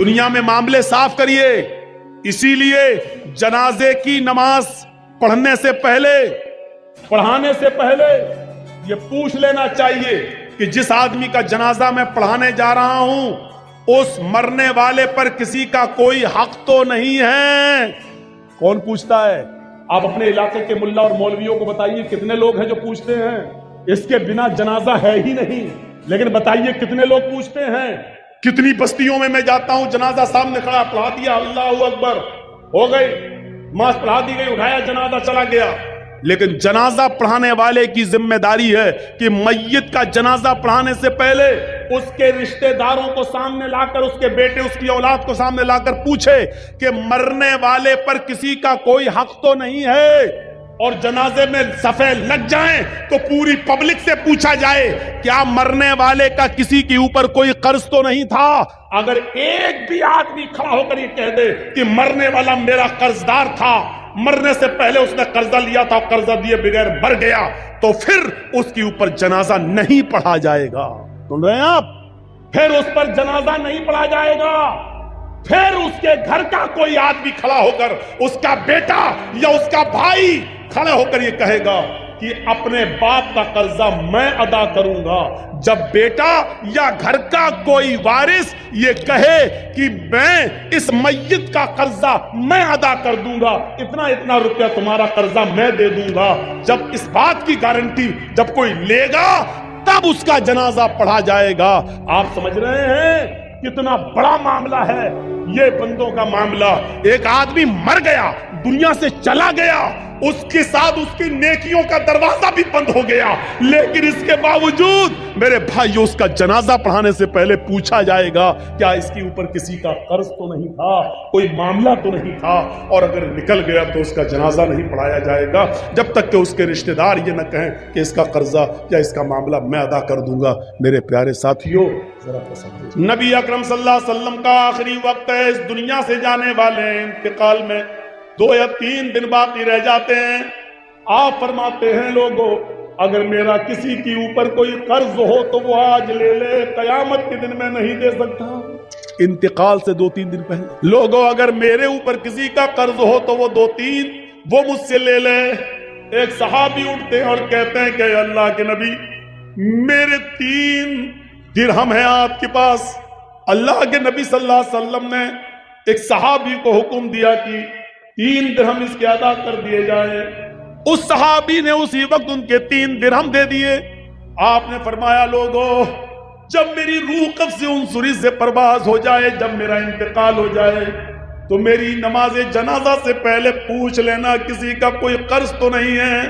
دنیا میں معاملے صاف کریے. اسی لیے جنازے کی نماز پڑھنے سے پہلے، پڑھانے سے پہلے یہ پوچھ لینا چاہیے کہ جس آدمی کا جنازہ میں پڑھانے جا رہا ہوں اس مرنے والے پر کسی کا کوئی حق تو نہیں ہے. کون پوچھتا ہے؟ آپ اپنے علاقے کے ملا اور مولویوں کو بتائیے کتنے لوگ ہیں جو پوچھتے ہیں. اس کے بنا جنازہ ہے ہی نہیں. لیکن بتائیے کتنے لوگ پوچھتے ہیں؟ کتنی بستیوں میں جاتا ہوں، جنازہ سامنے کھڑا، پڑھا دیا، اللہ اکبر، ہو گئی، نماز پڑھا دی گئی، اٹھایا جنازہ چلا گیا. لیکن جنازہ پڑھانے والے کی ذمہ داری ہے کہ میت کا جنازہ پڑھانے سے پہلے اس کے رشتہ داروں کو سامنے لا کر، اس کے بیٹے، اس کی اولاد کو سامنے لا کر پوچھے کہ مرنے والے پر کسی کا کوئی حق تو نہیں ہے. اور جنازے میں صفیں لگ جائیں تو پوری پبلک سے پوچھا جائے کیا مرنے والے کا کسی کے اوپر کوئی قرض تو نہیں تھا. اگر ایک بھی آدمی کھڑا ہو کر یہ کہہ دے کہ مرنے والا میرا قرضدار تھا، مرنے سے پہلے اس نے قرضہ لیا تھا، قرضہ دیے بغیر مر گیا، تو پھر اس کے اوپر جنازہ نہیں پڑھا جائے گا. سن رہے ہیں آپ؟ پھر اس پر جنازہ نہیں پڑھا جائے گا. پھر اس کے گھر کا کوئی آدمی کھڑا ہو کر، اس کا بیٹا یا اس کا بھائی کھڑا ہو کر یہ کہے گا کہ اپنے باپ کا قرضہ میں ادا کروں گا. جب بیٹا یا گھر کا کوئی وارث یہ کہے کہ میں اس میت کا قرضہ میں ادا کر دوں گا، اتنا روپیہ تمہارا قرضہ میں دے دوں گا، جب اس بات کی گارنٹی جب کوئی لے گا تب اس کا جنازہ پڑھا جائے گا. آپ سمجھ رہے ہیں کتنا بڑا معاملہ ہے یہ بندوں کا معاملہ. ایک آدمی مر گیا، دنیا سے چلا گیا، اس کے ساتھ اس کی نیکیوں کا دروازہ بھی بند ہو گیا، لیکن اس کے باوجود میرے بھائیو اس کا جنازہ پڑھانے سے پہلے پوچھا جائے گا کیا اس کے اوپر کسی کا قرض تو نہیں تھا، کوئی معاملہ تو نہیں تھا. اور اگر نکل گیا تو اس کا جنازہ نہیں پڑھایا جائے گا جب تک کہ اس کے رشتہ دار یہ نہ کہیں کہ اس کا قرضہ یا اس کا معاملہ میں ادا کر دوں گا. میرے پیارے ساتھیو، نبی اکرم صلی اللہ علیہ وسلم کا آخری وقت ہے، اس دنیا سے جانے والے انتقال میں 2 یا 3 دن باقی رہ جاتے ہیں. آپ فرماتے ہیں لوگوں اگر میرا کسی کے اوپر کوئی قرض ہو تو وہ آج لے لے، قیامت کے دن میں نہیں دے سکتا. انتقال سے 2-3 دن پہلے لوگوں اگر میرے اوپر کسی کا قرض ہو تو وہ 2-3 وہ مجھ سے لے لے. ایک صحابی اٹھتے ہیں اور کہتے ہیں کہ اللہ کے نبی میرے 3 درہم ہیں آپ کے پاس. اللہ کے نبی صلی اللہ علیہ وسلم نے ایک صحابی کو حکم دیا کہ 3 درہم اس کے ادا کر دیے جائیں. اس صحابی نے اسی وقت ان کے 3 درہم دے دیے. آپ نے فرمایا لوگوں جب میری روح قبض عنصری سے پرواز ہو جائے، جب میرا انتقال ہو جائے تو میری نماز جنازہ سے پہلے پوچھ لینا کسی کا کوئی قرض تو نہیں ہے،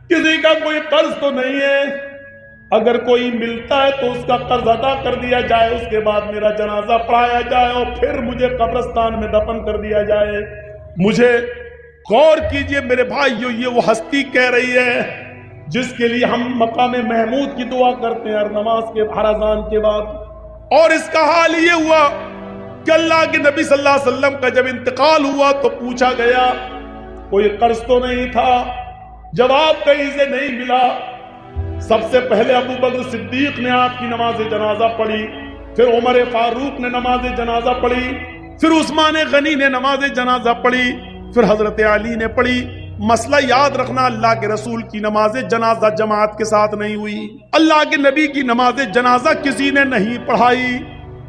کسی کا کوئی قرض تو نہیں ہے. اگر کوئی ملتا ہے تو اس کا قرض ادا کر دیا جائے، اس کے بعد میرا جنازہ پڑھایا جائے اور پھر مجھے قبرستان میں دفن کر دیا جائے. مجھے غور کیجئے میرے بھائیو، یہ وہ ہستی کہہ رہی ہے جس کے لیے ہم مقام محمود کی دعا کرتے ہیں ہر نماز کے، ہر اذان کے بعد. اور اس کا حال یہ ہوا کہ اللہ کے نبی صلی اللہ علیہ وسلم کا جب انتقال ہوا تو پوچھا گیا کوئی قرض تو نہیں تھا. جواب کہیں سے نہیں ملا. سب سے پہلے ابو بکر صدیق نے آپ کی نماز جنازہ پڑھی، پھر عمر فاروق نے نماز جنازہ پڑھی، پھر عثمان غنی نے نماز جنازہ پڑھی، پھر حضرت علی نے پڑھی. مسئلہ یاد رکھنا، اللہ کے رسول کی نماز جنازہ جماعت کے ساتھ نہیں ہوئی، اللہ کے نبی کی نماز جنازہ کسی نے نہیں پڑھائی.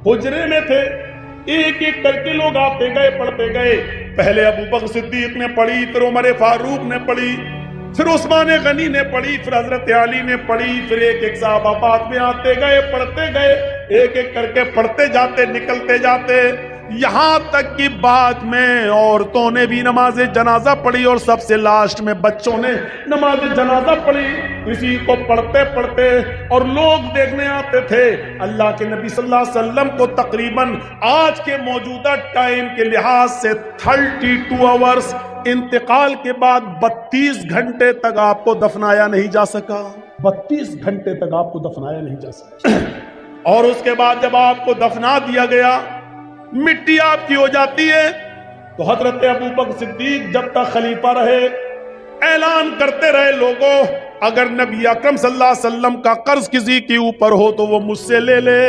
حجرے میں تھے، ایک ایک کر کے لوگ آتے گئے، پڑھتے گئے. پہلے ابو بکر صدیق نے پڑھی، پھر عمر فاروق نے پڑھی، پھر عثمان غنی نے پڑھی، پھر حضرت علی نے پڑھی، پھر ایک ایک صحابہ بعد میں آتے گئے، پڑھتے گئے، ایک ایک کر کے پڑھتے جاتے، نکلتے جاتے، یہاں تک کہ بعد میں عورتوں نے بھی نماز جنازہ پڑھی اور سب سے لاسٹ میں بچوں نے نماز جنازہ پڑھی. اسی کو پڑھتے پڑھتے اور لوگ دیکھنے آتے تھے. اللہ کے نبی صلی اللہ علیہ وسلم کو تقریباً آج کے موجودہ ٹائم کے لحاظ سے 32 آورز انتقال کے بعد 32 گھنٹے تک آپ کو دفنایا نہیں جا سکا. 32 گھنٹے تک آپ کو دفنایا نہیں جا سکا. اور اس کے بعد جب آپ کو دفنا دیا گیا، مٹی آپ کی ہو جاتی ہے، تو حضرت ابو بکر صدیق جب تک خلیفہ رہے اعلان کرتے رہے لوگوں اگر نبی اکرم صلی اللہ علیہ وسلم کا قرض کسی کے اوپر ہو تو وہ مجھ سے لے لے.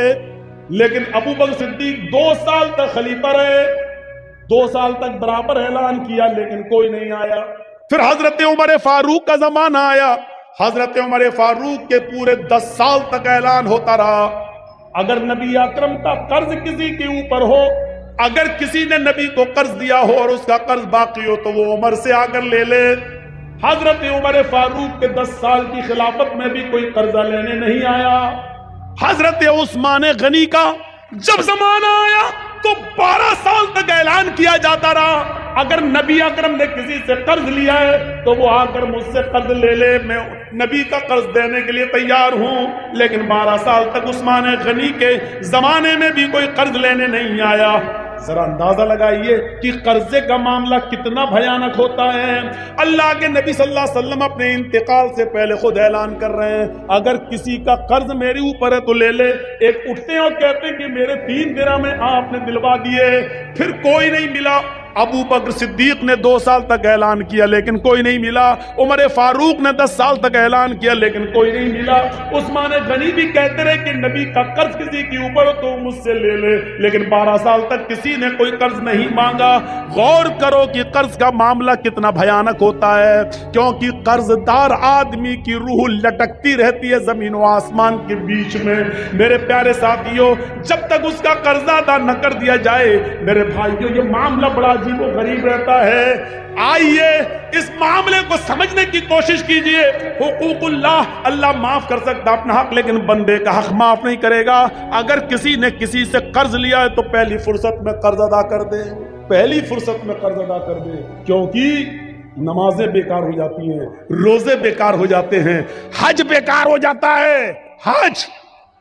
لیکن ابو بکر صدیق 2 سال تک خلیفہ رہے، 2 سال تک برابر اعلان کیا لیکن کوئی نہیں آیا۔ پھر حضرت عمر فاروق کا زمانہ آیا، حضرت عمر فاروق کے پورے 10 سال تک اعلان ہوتا رہا اگر نبی اکرم کا قرض کسی کے اوپر ہو، اگر کسی نے نبی کو قرض دیا ہو اور اس کا قرض باقی ہو تو وہ عمر سے آ کر لے لے۔ حضرت عمر فاروق کے 10 سال کی خلافت میں بھی کوئی قرضہ لینے نہیں آیا۔ حضرت عثمان غنی کا جب زمانہ آیا تو 12 سال تک اعلان کیا جاتا رہا اگر نبی اکرم نے کسی سے قرض لیا ہے تو وہ آ کر مجھ سے قرض لے لے، میں نبی کا قرض دینے کے لیے تیار ہوں۔ لیکن 12 سال تک عثمان غنی کے زمانے میں بھی کوئی قرض لینے نہیں آیا۔ ذرا اندازہ لگائیے کہ قرضے کا معاملہ کتنا بھیانک ہوتا ہے۔ اللہ کے نبی صلی اللہ علیہ وسلم اپنے انتقال سے پہلے خود اعلان کر رہے ہیں اگر کسی کا قرض میرے اوپر ہے تو لے لے۔ ایک اٹھتے ہیں اور کہتے ہیں کہ میرے 3 درہم میں آپ نے دلوا دیے، پھر کوئی نہیں ملا۔ ابو بکر صدیق نے 2 سال تک اعلان کیا لیکن کوئی نہیں ملا، عمر فاروق نے 10 سال تک اعلان کیا لیکن کوئی نہیں ملا، عثمان غنی بھی کہتے رہے کہ نبی کا قرض کسی کے اوپر ہو تو مجھ سے لے لے، لیکن 12 سال تک کسی نے کوئی قرض نہیں مانگا۔ غور کرو کہ قرض کا معاملہ کتنا بھیانک ہوتا ہے، کیونکہ قرض دار آدمی کی روح لٹکتی رہتی ہے زمین و آسمان کے بیچ میں۔ میرے پیارے ساتھیوں، جب تک اس کا قرض ادا نہ کر دیا جائے میرے بھائیوں یہ معاملہ بڑا عجیب و غریب رہتا ہے۔ آئیے اس معاملے کو سمجھنے کی کوشش کیجئے۔ حقوق اللہ معاف کر سکتا اپنا حق لیکن بندے کا حق معاف نہیں کرے گا۔ اگر کسی نے کسی سے قرض لیا ہے تو پہلی فرصت میں قرض ادا کر دے، پہلی فرصت میں قرض ادا کر دے، کیونکہ نمازیں بیکار ہو جاتی ہیں، روزے بیکار ہو جاتے ہیں، حج بیکار ہو جاتا ہے۔ حج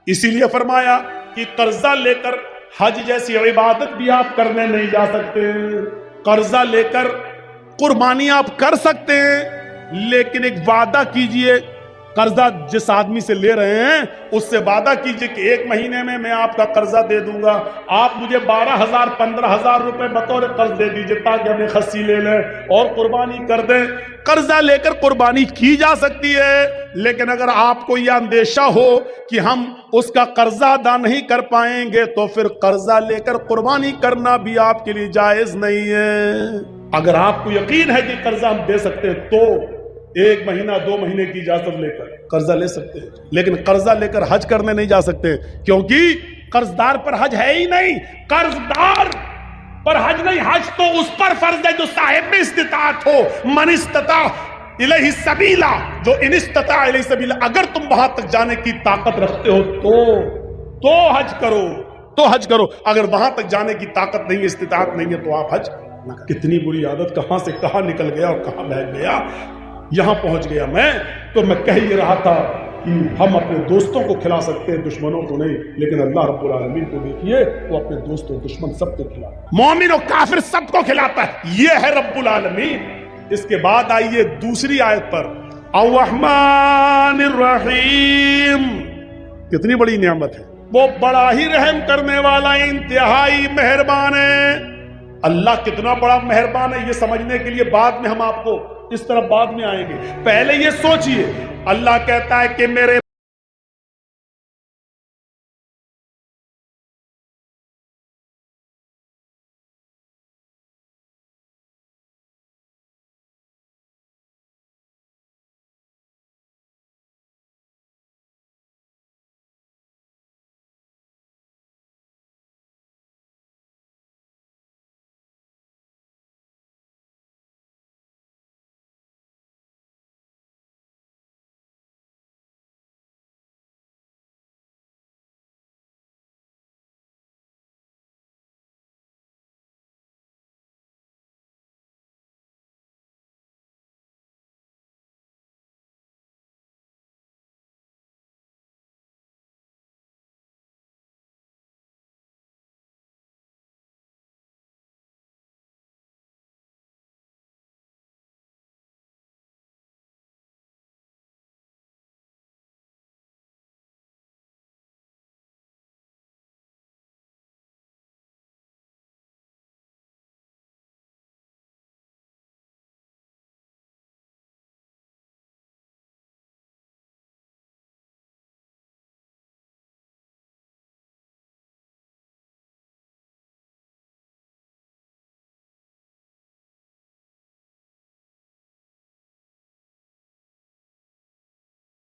اسی لیے فرمایا کہ قرضہ لے کر حج جیسی عبادت بھی آپ کرنے نہیں جا سکتے۔ قرضہ لے کر قربانی آپ کر سکتے ہیں لیکن ایک وعدہ کیجئے، قرضہ جس آدمی سے لے رہے ہیں اس سے وعدہ کیجئے کہ 1 مہینے میں آپ کا قرضہ دے دوں گا، آپ مجھے 12,000 15,000 روپے بطور قرض دے دیجئے تاکہ ہمیں خصی لے لیں اور قربانی کر دیں۔ قرضہ لے کر قربانی کی جا سکتی ہے لیکن اگر آپ کو یہ اندیشہ ہو کہ ہم اس کا قرضہ ادا نہیں کر پائیں گے تو پھر قرضہ لے کر قربانی کرنا بھی آپ کے لیے جائز نہیں ہے۔ اگر آپ کو یقین ہے کہ قرضہ ہم دے سکتے ہیں تو 1 مہینہ 2 مہینے کی اجازت لے کر قرضہ لے سکتے ہیں، لیکن قرضہ لے کر حج کرنے نہیں جا سکتے کیونکہ قرضدار پر حج ہے ہی نہیں۔ قرضدار پر حج نہیں، حج تو اس پر فرض ہے جو صاحب استطاعت ہو، من استطاع الیہ سبیلا، جو ان استطاع الیہ سبیلا، اگر تم وہاں تک جانے کی طاقت رکھتے ہو تو حج کرو، تو حج کرو، اگر وہاں تک جانے کی طاقت نہیں، استطاعت نہیں ہے تو آپ حج نہ کرو۔ کتنی بری عادت کہاں سے کہاں نکل گیا اور کہاں بہہ گیا، یہاں پہنچ گیا میں تو میں کہہ یہ رہا تھا کہ ہم اپنے دوستوں کو کھلا سکتے ہیں دشمنوں کو نہیں، لیکن اللہ رب العالمین کو دیکھیے وہ اپنے دوست و دشمن سب کو کھلاتا ہے، مومن و کافر سب کو کھلاتا ہے، یہ ہے رب العالمین۔ اس کے بعد آئیے دوسری آیت پر، الرحمن الرحیم، کتنی بڑی نعمت ہے، وہ بڑا ہی رحم کرنے والا انتہائی مہربان ہے۔ اللہ کتنا بڑا مہربان ہے یہ سمجھنے کے لیے بعد میں ہم آپ کو اس طرف بعد میں آئیں گے، پہلے یہ سوچئے اللہ کہتا ہے کہ میرے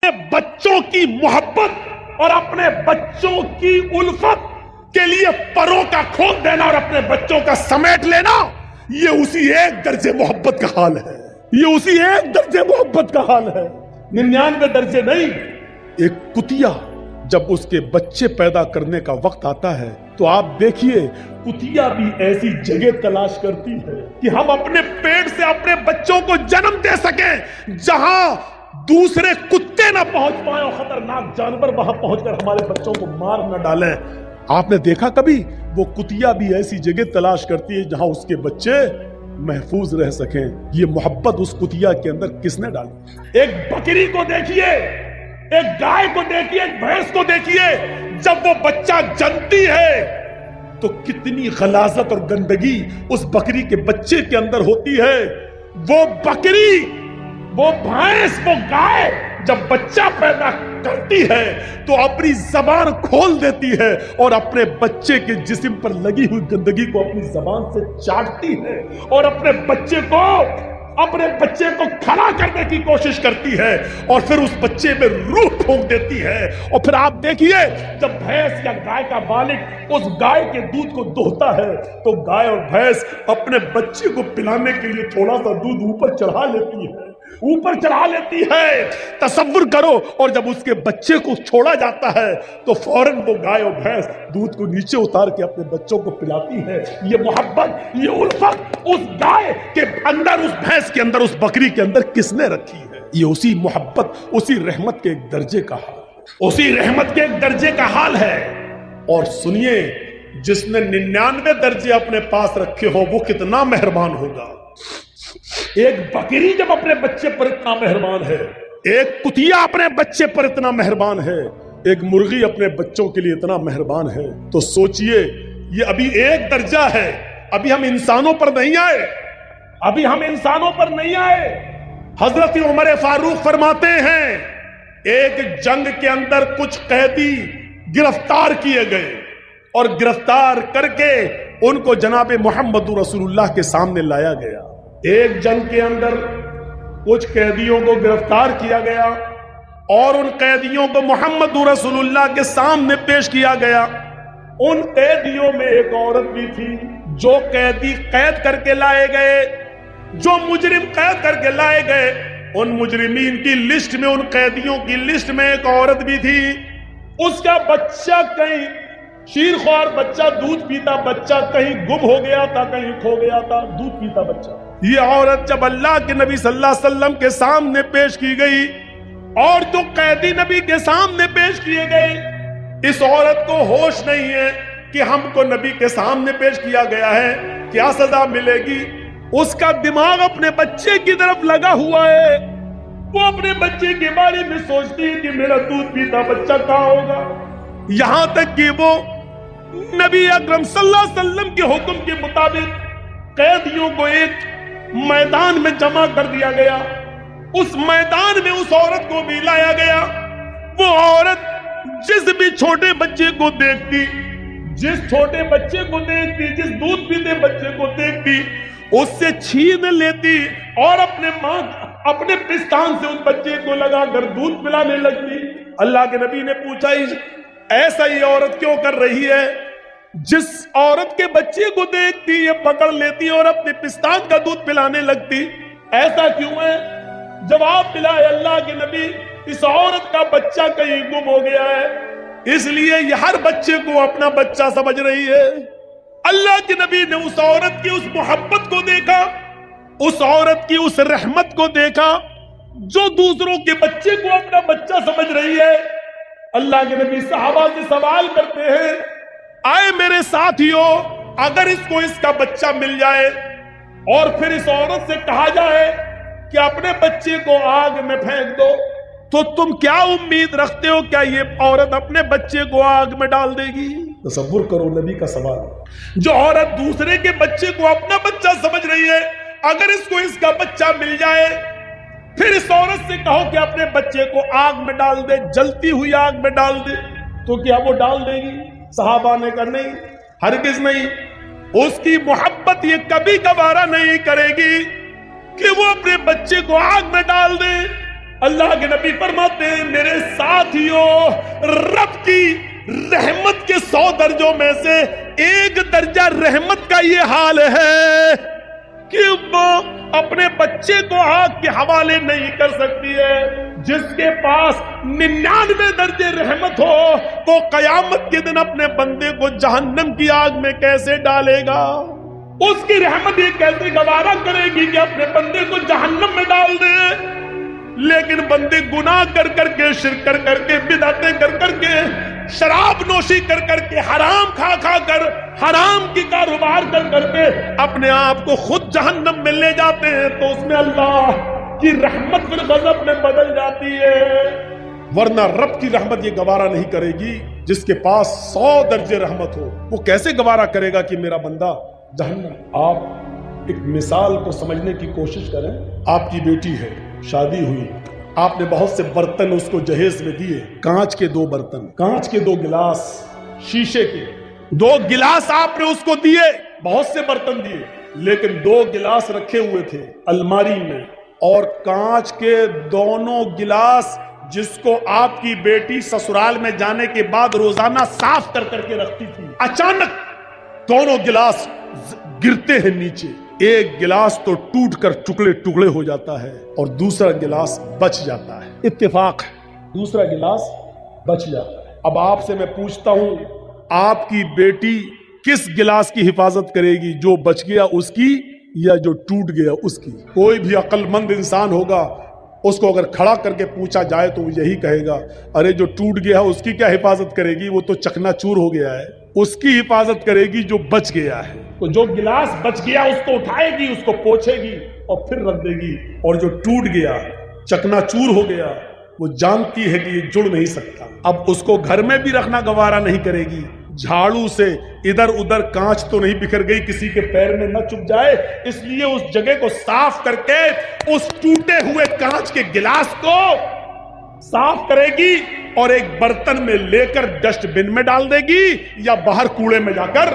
اپنے بچوں کی محبت اور اپنے بچوں کی الفت کے لیے پروں کا کھول دینا اور اپنے بچوں کا سمیٹ لینا، یہ اسی ایک درجے محبت کا حال ہے، یہ اسی ایک درجے محبت کا حال ہے، 99 درجے نہیں۔ ایک کتیا جب اس کے بچے پیدا کرنے کا وقت آتا ہے تو آپ دیکھیے کتیا بھی ایسی جگہ تلاش کرتی ہے کہ ہم اپنے پیٹ سے اپنے بچوں کو جنم دے سکیں جہاں دوسرے کتے نہ پہنچ پائیں اور خطرناک جانور وہاں پہنچ کر ہمارے بچوں کو مار نہ ڈالیں۔ آپ نے دیکھا کبھی وہ کتیا بھی ایسی جگہ تلاش کرتی ہے جہاں اس کے بچے محفوظ رہ سکیں؟ یہ محبت اس کتیا کے اندر کس نے ڈالی؟ ایک بکری کو دیکھیے، ایک گائے کو دیکھیے، ایک بھینس کو دیکھیے، جب وہ بچہ جنتی ہے تو کتنی غلاظت اور گندگی اس بکری کے بچے کے اندر ہوتی ہے۔ وہ بکری، وہ بھینس، وہ گائے جب بچہ پیدا کرتی ہے تو اپنی زبان کھول دیتی ہے اور اپنے بچے کے جسم پر لگی ہوئی گندگی کو اپنی زبان سے چاٹتی ہے اور اپنے بچے کو کھڑا کرنے کی کوشش کرتی ہے اور پھر اس بچے میں روح پھونک دیتی ہے۔ اور پھر آپ دیکھیے جب بھینس یا گائے کا مالک اس گائے کے دودھ کو دوہتا ہے تو گائے اور بھینس اپنے بچے کو پلانے کے لیے تھوڑا سا دودھ اوپر چڑھا لیتی ہے۔ تصور کرو، اور جب اس کے بچے کو چھوڑا جاتا ہے تو فوراً وہ گائے اور بھینس دودھ کو نیچے اتار کے اپنے بچوں کو پلاتی ہے۔ یہ محبت، یہ الفت اس گائے کے اندر، اس بھینس کے اندر، اس بکری کے اندر کس نے رکھی ہے؟ یہ اسی محبت، اسی رحمت کے ایک درجے کا حال، اسی رحمت کے ایک درجے کا حال ہے۔ اور سنیے، جس نے 99 درجے اپنے پاس رکھے ہو وہ کتنا مہربان ہوگا۔ ایک بکری جب اپنے بچے پر اتنا مہربان ہے، ایک کتیا اپنے بچے پر اتنا مہربان ہے، ایک مرغی اپنے بچوں کے لیے اتنا مہربان ہے، تو سوچئے یہ ابھی ایک درجہ ہے، ابھی ہم انسانوں پر نہیں آئے۔ حضرت عمر فاروق فرماتے ہیں ایک جنگ کے اندر کچھ قیدی گرفتار کیے گئے اور گرفتار کر کے ان کو جناب محمد رسول اللہ کے سامنے لایا گیا۔ ایک جنگ کے اندر کچھ قیدیوں کو گرفتار کیا گیا اور ان قیدیوں کو محمد رسول اللہ کے سامنے پیش کیا گیا۔ ان قیدیوں میں ایک عورت بھی تھی۔ جو قیدی قید کر کے لائے گئے، جو مجرم قید کر کے لائے گئے، ان مجرمین کی لسٹ میں، ان قیدیوں کی لسٹ میں ایک عورت بھی تھی۔ اس کا بچہ کہیں شیرخوار بچہ، دودھ پیتا بچہ کہیں گم ہو گیا تھا، کہیں کھو گیا تھا، دودھ پیتا بچہ۔ یہ عورت جب اللہ کے نبی صلی اللہ علیہ وسلم کے سامنے پیش کی گئی اور جو قیدی نبی کے سامنے پیش کیے گئے، اس عورت کو ہوش نہیں ہے کہ ہم کو نبی کے سامنے پیش کیا گیا ہے، کیا سزا ملے گی۔ اس کا دماغ اپنے بچے کی طرف لگا ہوا ہے، وہ اپنے بچے کے بارے میں سوچتی ہے کہ میرا دودھ پیتا بچہ کہاں ہوگا۔ یہاں تک کہ وہ نبی اکرم صلی اللہ علیہ وسلم کے حکم کے مطابق قیدیوں کو ایک میدان میں جمع کر دیا گیا، اس میدان میں اس عورت کو بھی لایا گیا۔ وہ عورت جس بھی چھوٹے بچے کو دیکھتی، جس چھوٹے بچے کو دیکھتی، جس دودھ پیتے بچے کو دیکھتی، اس سے چھین لیتی اور اپنے پستان سے اس بچے کو لگا کر دودھ پلانے لگتی۔ اللہ کے نبی نے پوچھا ایسا یہ عورت کیوں کر رہی ہے؟ جس عورت کے بچے کو دیکھتی یہ پکڑ لیتی اور اپنے پستان کا دودھ پلانے لگتی، ایسا کیوں ہے؟ جواب ملا ہے اللہ کے نبی، اس عورت کا بچہ کہیں گم ہو گیا ہے، اس لیے یہ ہر بچے کو اپنا بچہ سمجھ رہی ہے۔ اللہ کے نبی نے اس عورت کی اس محبت کو دیکھا، اس عورت کی اس رحمت کو دیکھا جو دوسروں کے بچے کو اپنا بچہ سمجھ رہی ہے۔ اللہ کے نبی صحابہ سے سوال کرتے ہیں، آئے میرے ساتھیوں، اگر اس کو اس کا بچہ مل جائے اور پھر اس عورت سے کہا جائے کہ اپنے بچے کو آگ میں پھینک دو، تو تم کیا امید رکھتے ہو؟ کیا یہ عورت اپنے بچے کو آگ میں ڈال دے گی؟ تصور کرو نبی کا سوال۔ جو عورت دوسرے کے بچے کو اپنا بچہ سمجھ رہی ہے، اگر اس کو اس کا بچہ مل جائے پھر اس عورت سے کہو کہ اپنے بچے کو آگ میں ڈال دے، جلتی ہوئی آگ میں ڈال دے، تو کیا وہ ڈال دے گی؟ صحابہ نے کہا نہیں، ہرگز نہیں۔ اس کی محبت یہ کبھی گوارا نہیں کرے گی کہ وہ اپنے بچے کو آگ میں ڈال دے۔ اللہ کے نبی فرماتے ہیں میرے ساتھیوں، رب کی رحمت کے 100 درجوں میں سے ایک درجہ رحمت کا یہ حال ہے کہ وہ اپنے بچے کو آگ کے حوالے نہیں کر سکتی ہے۔ جس کے پاس 99 درجے رحمت ہو وہ قیامت کے دن اپنے بندے کو جہنم کی آگ میں کیسے ڈالے گا؟ اس کی رحمت یہ کیسے گوارا کرے گی کہ اپنے بندے کو جہنم میں ڈال دے؟ لیکن بندے گناہ کر کر کے، شرک کر کر کے، بدعتیں کر کر کے، شراب نوشی کر کر کے، حرام کھا کھا کر، حرام کی کاروبار کر کر کے اپنے آپ کو خود جہنم میں لے جاتے ہیں، تو اس میں اللہ کی رحمت پھر غضب میں بدل جاتی ہے۔ ورنہ رب کی رحمت یہ گوارا نہیں کرے گی۔ جس کے پاس 100 درجے رحمت ہو وہ کیسے گوارا کرے گا کہ میرا بندہ جہنم؟ آپ ایک مثال کو سمجھنے کی کوشش کریں۔ آپ کی بیٹی ہے، شادی ہوئی، آپ نے بہت سے برتن اس کو جہیز میں دیے، کانچ کے 2 برتن، کانچ کے 2 گلاس، شیشے کے 2 گلاس آپ نے اس کو دیے، بہت سے برتن دیے، لیکن 2 گلاس رکھے ہوئے تھے الماری میں، اور کانچ کے دونوں گلاس جس کو آپ کی بیٹی سسرال میں جانے کے بعد روزانہ صاف کر کر کے رکھتی تھی، اچانک دونوں گلاس گرتے ہیں نیچے۔ ایک گلاس تو ٹوٹ کر ٹکڑے ٹکڑے ہو جاتا ہے اور دوسرا گلاس بچ جاتا ہے، اتفاق ہے، دوسرا گلاس بچ جاتا ہے۔ اب آپ سے میں پوچھتا ہوں، آپ کی بیٹی کس گلاس کی حفاظت کرے گی؟ جو بچ گیا اس کی یا جو ٹوٹ گیا اس کی؟ کوئی بھی عقل مند انسان ہوگا، اس کو اگر کھڑا کر کے پوچھا جائے تو وہ یہی کہے گا، ارے جو ٹوٹ گیا اس کی کیا حفاظت کرے گی؟ وہ تو چکنا چور ہو گیا ہے، اس کی حفاظت کرے گی جو بچ گیا ہے۔ تو جو گلاس بچ گیا اس کو اٹھائے گی، اس کو پوچھے گی اور پھر رکھ دے گی، اور جو ٹوٹ گیا، چکنا چور ہو گیا، وہ جانتی ہے کہ یہ جڑ نہیں سکتا، اب اس کو گھر میں بھی رکھنا گوارا نہیں کرے گی۔ جھاڑو سے ادھر ادھر کانچ تو نہیں بکھر گئی کسی کے پیر میں نہ چپ جائے، اس لیے اس جگہ کو صاف کر کے اس ٹوٹے ہوئے کانچ کے گلاس کو صاف کرے گی اور ایک برتن میں لے کر ڈسٹ بن میں ڈال دے گی یا باہر کوڑے میں جا کر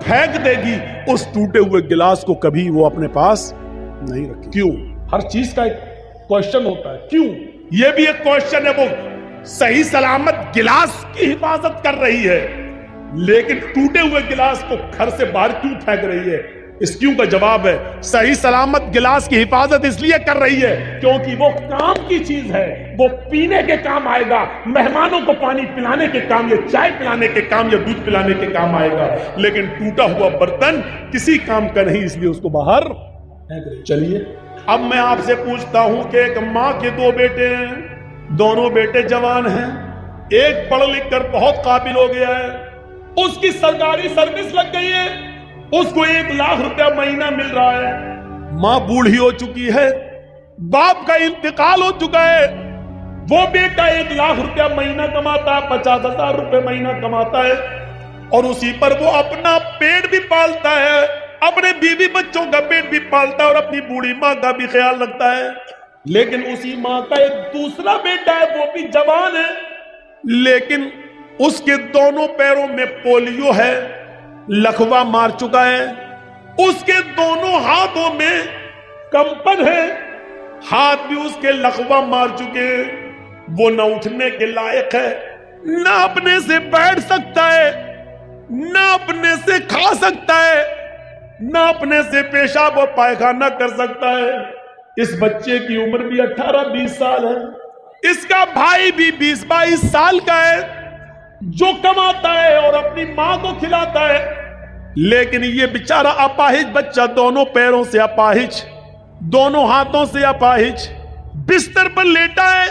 پھینک دے گی۔ اس ٹوٹے ہوئے گلاس کو کبھی وہ اپنے پاس نہیں رکھے۔ کیوں؟ ہر چیز کا ایک کوشچن ہوتا ہے، کیوں؟ یہ بھی ایک کوشچن ہے، وہ صحیح سلامت گلاس کی حفاظت کر رہی ہے لیکن ٹوٹے ہوئے گلاس کو گھر سے باہر کیوں پھینک رہی ہے؟ اس کیوں کا جواب ہے، صحیح سلامت گلاس کی حفاظت اس لیے کر رہی ہے کیونکہ وہ کام کی چیز ہے، وہ پینے کے کام آئے گا، مہمانوں کو پانی پلانے کے کام یا چائے پلانے کے کام یا دودھ پلانے کے کام آئے گا، لیکن ٹوٹا ہوا برتن کسی کام کا نہیں، اس لیے اس کو باہر پھینک رہی۔ چلیے اب میں آپ سے پوچھتا ہوں کہ ایک ماں کے 2 بیٹے ہیں، دونوں بیٹے جوان ہیں، ایک پڑھ لکھ کر بہت قابل ہو گیا ہے، اس کی سرکاری سروس لگ گئی ہے، اس کو 1 لاکھ روپیہ مہینہ مل رہا ہے، ماں بوڑھی ہو چکی ہے، باپ کا انتقال ہو چکا ہے، وہ بیٹا 1 لاکھ روپیہ مہینہ کماتا ہے، 50,000 روپے مہینہ کماتا ہے، اور اسی پر وہ اپنا پیٹ بھی پالتا ہے، اپنے بیوی بچوں کا پیٹ بھی پالتا ہے اور اپنی بوڑھی ماں کا بھی خیال رکھتا ہے۔ لیکن اسی ماں کا ایک دوسرا بیٹا ہے، وہ بھی جوان ہے، لیکن اس کے دونوں پیروں میں پولیو ہے، لکوا مار چکا ہے، اس کے دونوں ہاتھوں میں کمپن ہے، ہاتھ بھی اس کے لکوا مار چکے، وہ نہ اٹھنے کے لائق ہے، نہ اپنے سے بیٹھ سکتا ہے، نہ اپنے سے کھا سکتا ہے، نہ اپنے سے پیشاب اور پائخانہ کر سکتا ہے۔ اس بچے کی عمر بھی 18-20 سال ہے، اس کا بھائی بھی 20-22 سال کا ہے جو کماتا ہے اور اپنی ماں کو کھلاتا ہے، لیکن یہ بیچارہ اپاہج بچہ، دونوں پیروں سے اپاہج، دونوں ہاتھوں سے اپاہج، بستر پر لیٹا ہے،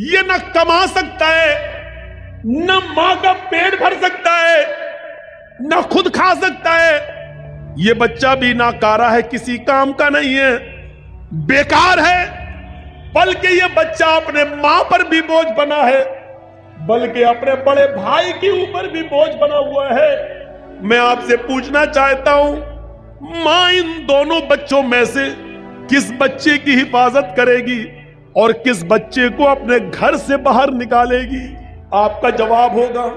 یہ نہ کما سکتا ہے، نہ ماں کا پیٹ بھر سکتا ہے، نہ خود کھا سکتا ہے، یہ بچہ بھی ناکارہ ہے، کسی کام کا نہیں ہے، بیکار ہے، بلکہ یہ بچہ اپنے ماں پر بھی بوجھ بنا ہے، بلکہ اپنے بڑے بھائی کے اوپر بھی بوجھ بنا ہوا ہے۔ میں آپ سے پوچھنا چاہتا ہوں، ماں ان دونوں بچوں میں سے کس بچے کی حفاظت کرے گی اور کس بچے کو اپنے گھر سے باہر نکالے گی؟ آپ کا جواب ہوگا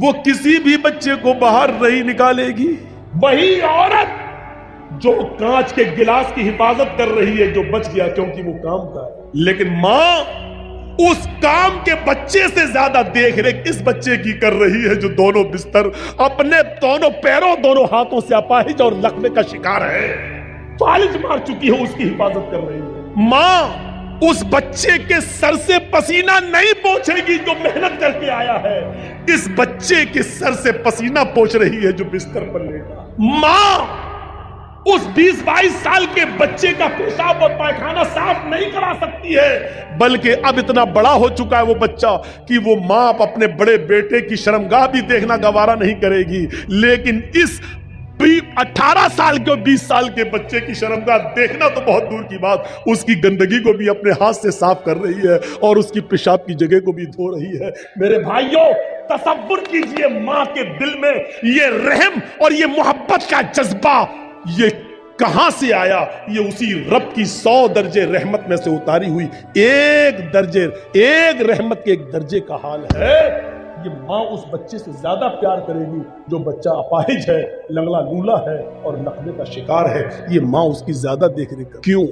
وہ کسی بھی بچے کو باہر نہیں نکالے گی۔ وہی عورت جو کانچ کے گلاس کی حفاظت کر رہی ہے جو بچ گیا کیونکہ وہ کام کا ہے، لیکن ماں اس کام کے بچے سے زیادہ دیکھ ریکھ اس بچے کی کر رہی ہے جو دونوں بستر اپنے دونوں پیروں دونوں ہاتھوں سے اپاہج اور لقمے کا شکار ہے، فالج مار چکی ہے، اس کی حفاظت کر رہی ہے۔ ماں اس بچے کے سر سے پسینہ نہیں پوچھے گی جو محنت کر کے آیا ہے، اس بچے کے سر سے پسینہ پوچھ رہی ہے جو بستر پر لیٹا۔ ماں اس 20-22 سال کے بچے کا پیشاب اور پائخانہ صاف نہیں کرا سکتی ہے، بلکہ اب اتنا بڑا ہو چکا ہے وہ بچہ کہ وہ ماں اپنے بڑے بیٹے کی شرمگاہ بھی دیکھنا گوارا نہیں کرے گی، لیکن اس 18 سال کے اور 20 سال کے بچے کی شرمگاہ دیکھنا تو بہت دور کی بات، اس کی گندگی کو بھی اپنے ہاتھ سے صاف کر رہی ہے اور اس کی پیشاب کی جگہ کو بھی دھو رہی ہے۔ میرے بھائیوں، تصور کیجئے ماں کے دل میں یہ رحم اور یہ محبت کا جذبہ یہ کہاں سے آیا؟ یہ اسی رب کی 100 درجے رحمت میں سے اتاری ہوئی ایک رحمت کے ایک درجے کا حال ہے۔ یہ ماں اس بچے سے زیادہ پیار کرے گی جو بچہ اپاہج ہے، لنگڑا لولا ہے اور لقمے کا شکار ہے، یہ ماں اس کی زیادہ دیکھ ریکھ کرے۔ کیوں؟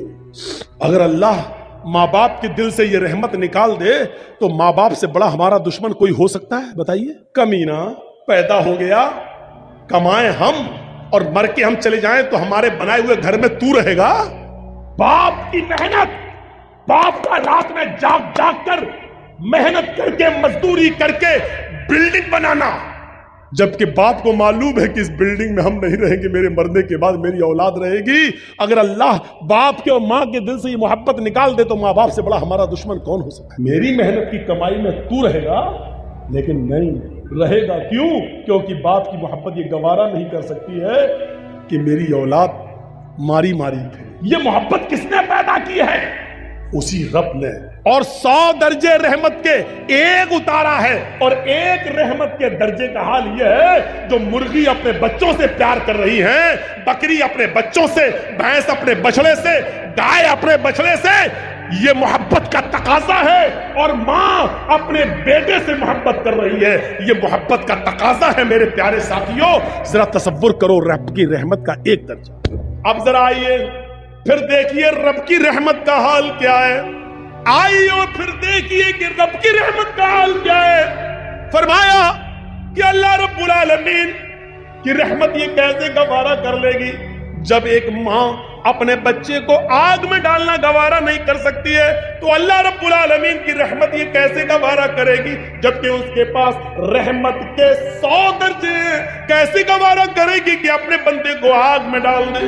اگر اللہ ماں باپ کے دل سے یہ رحمت نکال دے تو ماں باپ سے بڑا ہمارا دشمن کوئی ہو سکتا ہے؟ بتائیے۔ کمینہ پیدا ہو گیا، کمائیں ہم اور مر کے ہم چلے جائیں تو ہمارے بنائے ہوئے گھر میں تو رہے گا؟ باپ کی محنت، باپ کا رات میں جاگ جاگ کر محنت کر کے مزدوری کر کے بلڈنگ بنانا، جبکہ باپ کو معلوم ہے کہ اس بلڈنگ میں ہم نہیں رہیں گے، میرے مرنے کے بعد میری اولاد رہے گی۔ اگر اللہ باپ کے اور ماں کے دل سے یہ محبت نکال دے تو ماں باپ سے بڑا ہمارا دشمن کون ہو سکتا ہے؟ میری محنت کی کمائی میں تو رہے گا، لیکن نہیں رہے گا۔ کیوں؟ کیونکہ باپ کی محبت یہ گوارا نہیں کر سکتی ہے کہ میری اولاد ماری پھر۔ یہ محبت کس نے پیدا کی ہے؟ اسی رب نے، اور 100 درجے رحمت کے ایک اتارا ہے، اور ایک رحمت کے درجے کا حال یہ ہے جو مرغی اپنے بچوں سے پیار کر رہی ہے، بکری اپنے بچوں سے، بھینس اپنے بچڑے سے، گائے اپنے بچڑے سے، یہ محبت کا تقاضا ہے، اور ماں اپنے بیٹے سے محبت کر رہی ہے، یہ محبت کا تقاضا ہے۔ میرے پیارے ساتھیوں، ذرا تصور کرو رب کی رحمت کا ایک درجہ۔ اب ذرا آئیے پھر دیکھیے رب کی رحمت کا حال کیا ہے، آئیے اور پھر دیکھیے کہ رب کی رحمت کا حال کیا ہے۔ فرمایا کہ اللہ رب العالمین کی رحمت یہ کیسے گوارا کر لے گی؟ جب ایک ماں اپنے بچے کو آگ میں ڈالنا گوارا نہیں کر سکتی ہے تو اللہ رب العالمین کی رحمت یہ کیسے گوارا کرے گی؟ جبکہ اس کے پاس رحمت کے 100 درجے کیسے گوارا کرے گی کہ اپنے بندے کو آگ میں ڈال دے؟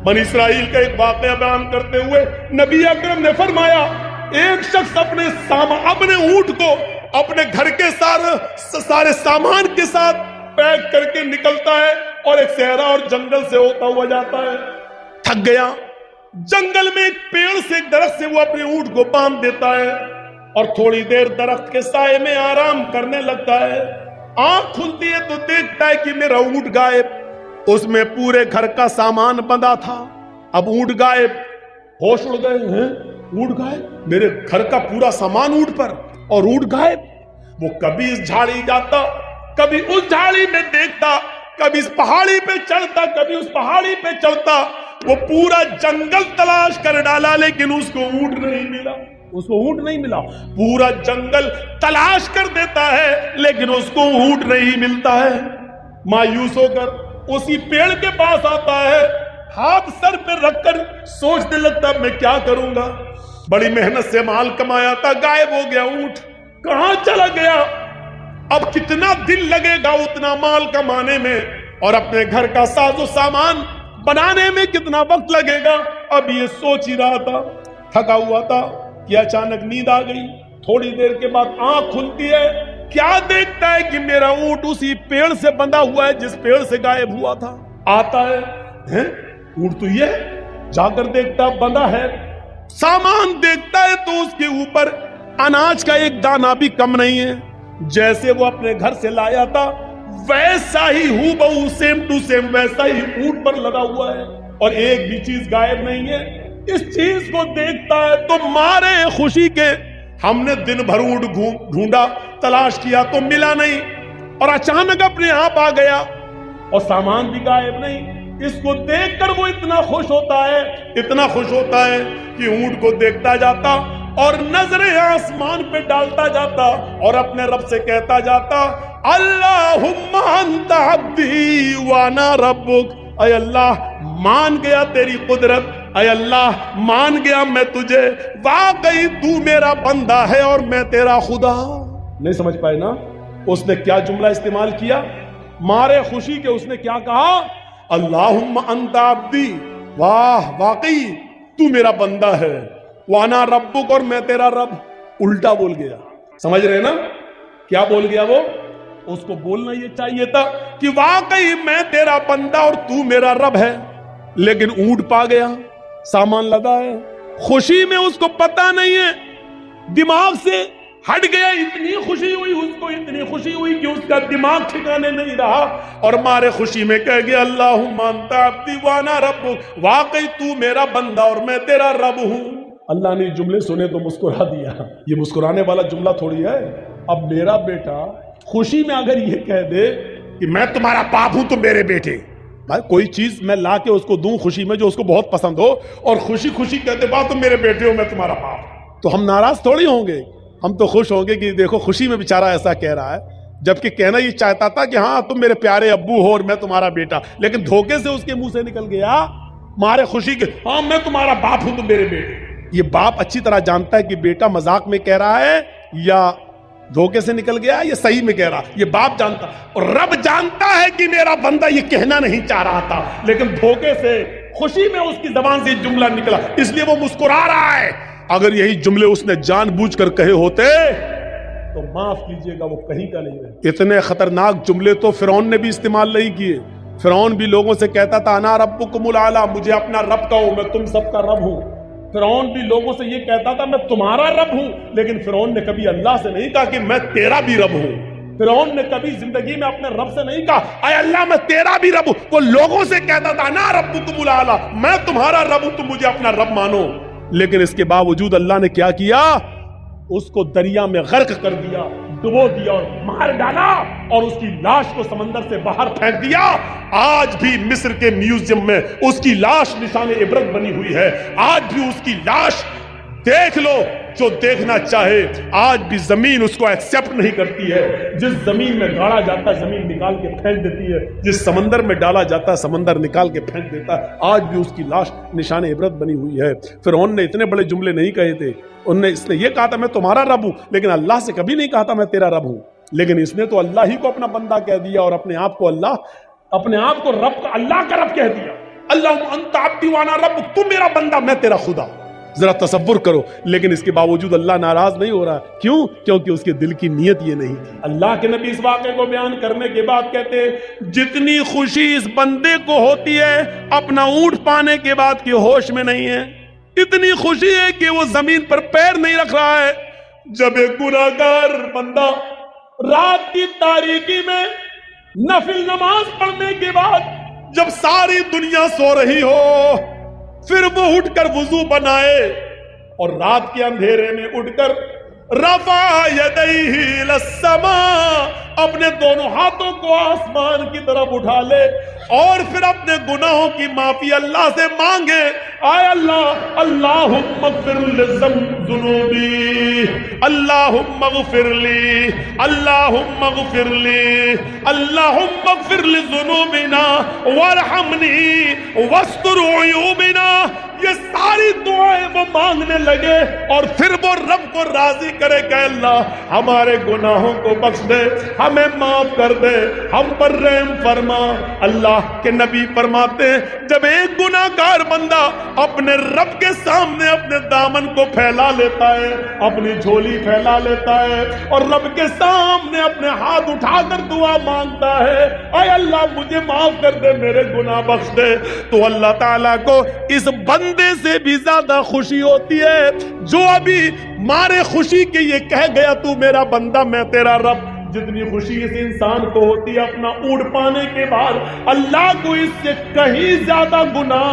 بنی اسرائیل کا ایک واقعہ بیان کرتے ہوئے نبی اکرم نے فرمایا، ایک شخص اپنے اونٹ کو اپنے گھر کے سارے سامان کے ساتھ پیک کر کے نکلتا ہے اور ایک صحرا اور جنگل سے ہوتا ہوا جاتا ہے۔ تھک گیا، جنگل میں ایک پیڑ سے ایک درخت سے وہ اپنے اونٹ کو باندھ دیتا ہے اور تھوڑی دیر درخت کے سائے میں آرام کرنے لگتا ہے۔ آنکھ کھلتی ہے تو دیکھتا ہے کہ میرا اونٹ غائب، اس میں پورے گھر کا سامان بندھا تھا۔ اب اونٹ غائب، ہوش اڑ گئے ہیں، اونٹ غائب، میرے گھر کا پورا سامان اونٹ پر اور اونٹ غائب۔ وہ کبھی اس جھاڑی جاتا، کبھی اس جھاڑی میں دیکھتا، کبھی اس پہاڑی پہ چڑھتا، کبھی اس پہاڑی پہ چڑھتا، وہ پورا جنگل تلاش کر ڈالا لیکن اس کو اونٹ نہیں ملا، اس کو اونٹ نہیں ملا۔ پورا جنگل تلاش کر دیتا ہے لیکن اس کو اونٹ نہیں ملتا ہے۔ مایوس ہو کر اسی پیڑ کے پاس آتا ہے، ہاتھ سر پہ رکھ کر سوچنے لگتا میں کیا کروں گا، بڑی محنت سے مال کمایا تھا، غائب ہو گیا اونٹ، کہاں چلا گیا؟ اب کتنا دن لگے گا اتنا مال کمانے میں اور اپنے گھر کا ساز و سامان بنانے میں کتنا وقت لگے گا؟ اب یہ سوچ ہی رہا تھا، تھکا ہوا تھا کہ اچانک نیند آ گئی۔ تھوڑی دیر کے بعد آنکھ کھلتی ہے، کیا دیکھتا ہے کہ میرا اونٹ اسی پیڑ سے بندھا ہوا ہے جس پیڑ سے غائب ہوا تھا۔ آتا ہے، اونٹ تو یہ جا کر دیکھتا بندھا ہے، سامان دیکھتا ہے تو اس کے اوپر اناج کا ایک دانہ بھی کم نہیں ہے، جیسے وہ اپنے گھر سے لایا تھا ویسا ہی ہو بہو سیم ٹو سیم ویسا ہی اونٹ پر لگا ہوا ہے اور ایک بھی چیز غائب نہیں ہے۔ اس چیز کو دیکھتا ہے تو مارے خوشی کے، ہم نے دن بھر اونٹ ڈھونڈا، تلاش کیا تو ملا نہیں، اور اچانک اپنے آپ آ گیا اور سامان بھی غائب نہیں۔ اس کو دیکھ کر وہ اتنا خوش ہوتا ہے کہ اونٹ کو دیکھتا جاتا اور نظریں آسمان پہ ڈالتا جاتا اور اپنے رب سے کہتا جاتا اللہم انت عبدی وانا ربک، اے اللہ مان گیا تیری قدرت، اے اللہ مان گیا میں تجھے، واقعی تو میرا بندہ ہے اور میں تیرا خدا۔ نہیں سمجھ پائے نا اس نے کیا جملہ استعمال کیا؟ مارے خوشی کے اس نے کیا کہا؟ اللہم انت عبدی، واہ واقعی تو میرا بندہ ہے، وانا ربک اور میں تیرا رب۔ الٹا بول گیا، سمجھ رہے نا کیا بول گیا وہ؟ اس کو بولنا یہ چاہیے تھا کہ واقعی میں تیرا بندہ اور تو میرا رب ہے، لیکن اونٹ پا گیا، سامان لدا ہے، خوشی میں اس کو پتا نہیں ہے، دماغ سے ہٹ گیا، اتنی خوشی ہوئی اس کو، اتنی خوشی ہوئی کہ اس کا دماغ ٹھکانے نہیں رہا اور مارے خوشی میں کہہ گیا اللہم انت عبدی وانا ربک، واقعی تو میرا بندہ اور میں تیرا رب ہوں۔ اللہ نے جملے سنے تو مسکرا دیا، یہ مسکرانے والا جملہ تھوڑی ہے۔ اب میرا بیٹا خوشی میں اگر یہ کہہ دے کہ میں تمہارا باپ ہوں تو میرے بیٹے، بھائی کوئی چیز میں لا کے اس کو دوں خوشی میں جو اس کو بہت پسند ہو اور خوشی خوشی کہتے باپ تم میرے بیٹے ہو میں تمہارا باپ، تو ہم ناراض تھوڑی ہوں گے، ہم تو خوش ہوں گے کہ دیکھو خوشی میں بیچارہ ایسا کہہ رہا ہے، جبکہ کہنا یہ چاہتا تھا کہ ہاں تم میرے پیارے ابو ہو اور میں تمہارا بیٹا، لیکن دھوکے سے اس کے منہ سے نکل گیا مارے خوشی کے ہاں میں تمہارا باپ ہوں تم میرے بیٹے۔ یہ باپ اچھی طرح جانتا ہے کہ بیٹا مذاق میں کہہ رہا ہے یا دھوکے سے نکل گیا، یہ صحیح میں کہہ رہا، یہ باپ جانتا، اور رب جانتا ہے کہ میرا بندہ یہ کہنا نہیں چاہ رہا تھا، لیکن دھوکے سے خوشی میں اس کی زبان سے یہ جملہ نکلا، اس لیے وہ مسکرا رہا ہے۔ اگر یہی جملے اس نے جان بوجھ کر کہے ہوتے تو معاف کیجئے گا وہ کہیں کا نہیں رہے۔ اتنے خطرناک جملے تو فرعون نے بھی استعمال نہیں کیے، فرعون بھی لوگوں سے کہتا تھا انا ربکم الاعلی، مجھے اپنا رب کہو میں تم سب کا رب ہوں۔ فرعون بھی لوگوں سے یہ کہتا تھا میں تمہارا رب ہوں، لیکن فرعون نے کبھی اللہ سے نہیں کہا کہ میں تیرا بھی رب ہوں۔ فرعون نے کبھی زندگی میں اپنے رب سے نہیں کہا اے اللہ میں تیرا بھی رب ہوں، وہ لوگوں سے کہتا تھا انا ربکم الاعلی، میں تمہارا رب ہوں تم مجھے اپنا رب مانو۔ لیکن اس کے باوجود اللہ نے کیا کیا؟ اس کو دریا میں غرق کر دیا، ڈبو دیا اور مار ڈالا اور اس کی لاش کو سمندر سے باہر پھینک دیا۔ آج بھی مصر کے میوزیم میں اس کی لاش نشان عبرت بنی ہوئی ہے، آج بھی اس کی لاش دیکھ لو جو دیکھنا چاہے، آج بھی زمین اس کو ایکسپٹ نہیں کرتی ہے۔ جس زمین میں گاڑا جاتا ہے زمین نکال کے پھینک دیتی ہے، جس سمندر میں ڈالا جاتا ہے سمندر نکال کے پھینک دیتا ہے، آج بھی اس کی لاش نشان عبرت بنی ہوئی ہے۔ فرعون نے اتنے بڑے جملے نہیں کہے تھے، اس نے یہ کہا تھا میں تمہارا رب ہوں، لیکن اللہ سے کبھی نہیں کہا تھا میں تیرا رب ہوں، لیکن اس نے تو اللہ ہی کو اپنا بندہ کہہ دیا اور اپنے آپ کو رب کا اللہ کا رب کہہ دیا۔ اللہم انت عبدی وانا ربک، تم میرا بندہ میں تیرا خدا۔ ذرا تصور کرو، لیکن اس کے باوجود اللہ ناراض نہیں ہو رہا، کیوں؟ کیونکہ اس کے دل کی نیت یہ نہیں تھی۔ اللہ کے نبی اس واقعے کو بیان کرنے کے بعد کہتے ہیں جتنی خوشی اس بندے کو ہوتی ہے اپنا اونٹ پانے کے بعد کی ہوش میں نہیں ہے، اتنی خوشی ہے کہ وہ زمین پر پیر نہیں رکھ رہا ہے۔ جب ایک گناہگار بندہ رات کی تاریکی میں نفل نماز پڑھنے کے بعد جب ساری دنیا سو رہی ہو پھر وہ اٹھ کر وضو بنائے اور رات کے اندھیرے میں اٹھ کر رفع یدیہ الی السماء، اپنے دونوں ہاتھوں کو آسمان کی طرف اٹھا لے اور پھر اپنے گناہوں کی معافی اللہ سے مانگے۔ آئے اللہ اللہم اغفر لذنوبی، اللہم اغفر لی، اللہم اغفر لی، اللہم اغفر لذنوبنا وارحمنی واستر عیوبنا، یہ ساری دعائیں وہ مانگنے لگے اور پھر وہ رب کو راضی کرے کہ اللہ ہمارے گناہوں کو بخش دے، ہمیں معاف کر دے، ہم پر رحم فرما۔ اللہ کے نبی فرماتے ہیں جب ایک گناہگار بندہ اپنے رب کے سامنے اپنے دامن کو پھیلا لیتا ہے، اپنی جھولی پھیلا لیتا ہے اور رب کے سامنے اپنے ہاتھ اٹھا کر دعا مانگتا ہے اے اللہ مجھے معاف کر دے، میرے گناہ بخش دے، تو اللہ تعالیٰ کو اس بندے سے بھی زیادہ خوشی ہوتی ہے جو ابھی مارے خوشی کے یہ کہہ گیا تو میرا بندہ میں تیرا رب، جتنی خوشی اس انسان کو ہوتی ہے اپنا اونٹ پانے کے بعد، اللہ کو اس سے کہیں زیادہ گناہ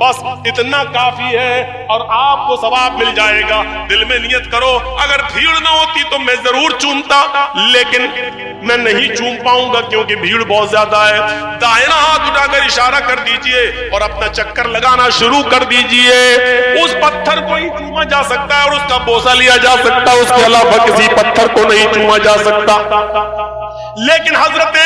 بس اتنا کافی ہے اور آپ کو ثواب مل جائے گا. دل میں نیت کرو اگر بھیڑ نہ ہوتی تو میں ضرور چومتا, لیکن میں نہیں چوم پاؤں گا کیونکہ بھیڑ بہت زیادہ ہے. دائنا ہاتھ اٹھا کر اشارہ کر دیجئے اور اپنا چکر لگانا شروع کر دیجئے. اس پتھر کو ہی چوما جا سکتا ہے اور اس کا بوسہ لیا جا سکتا ہے, اس کے علاوہ کسی پتھر کو نہیں چوما جا سکتا. لیکن حضرت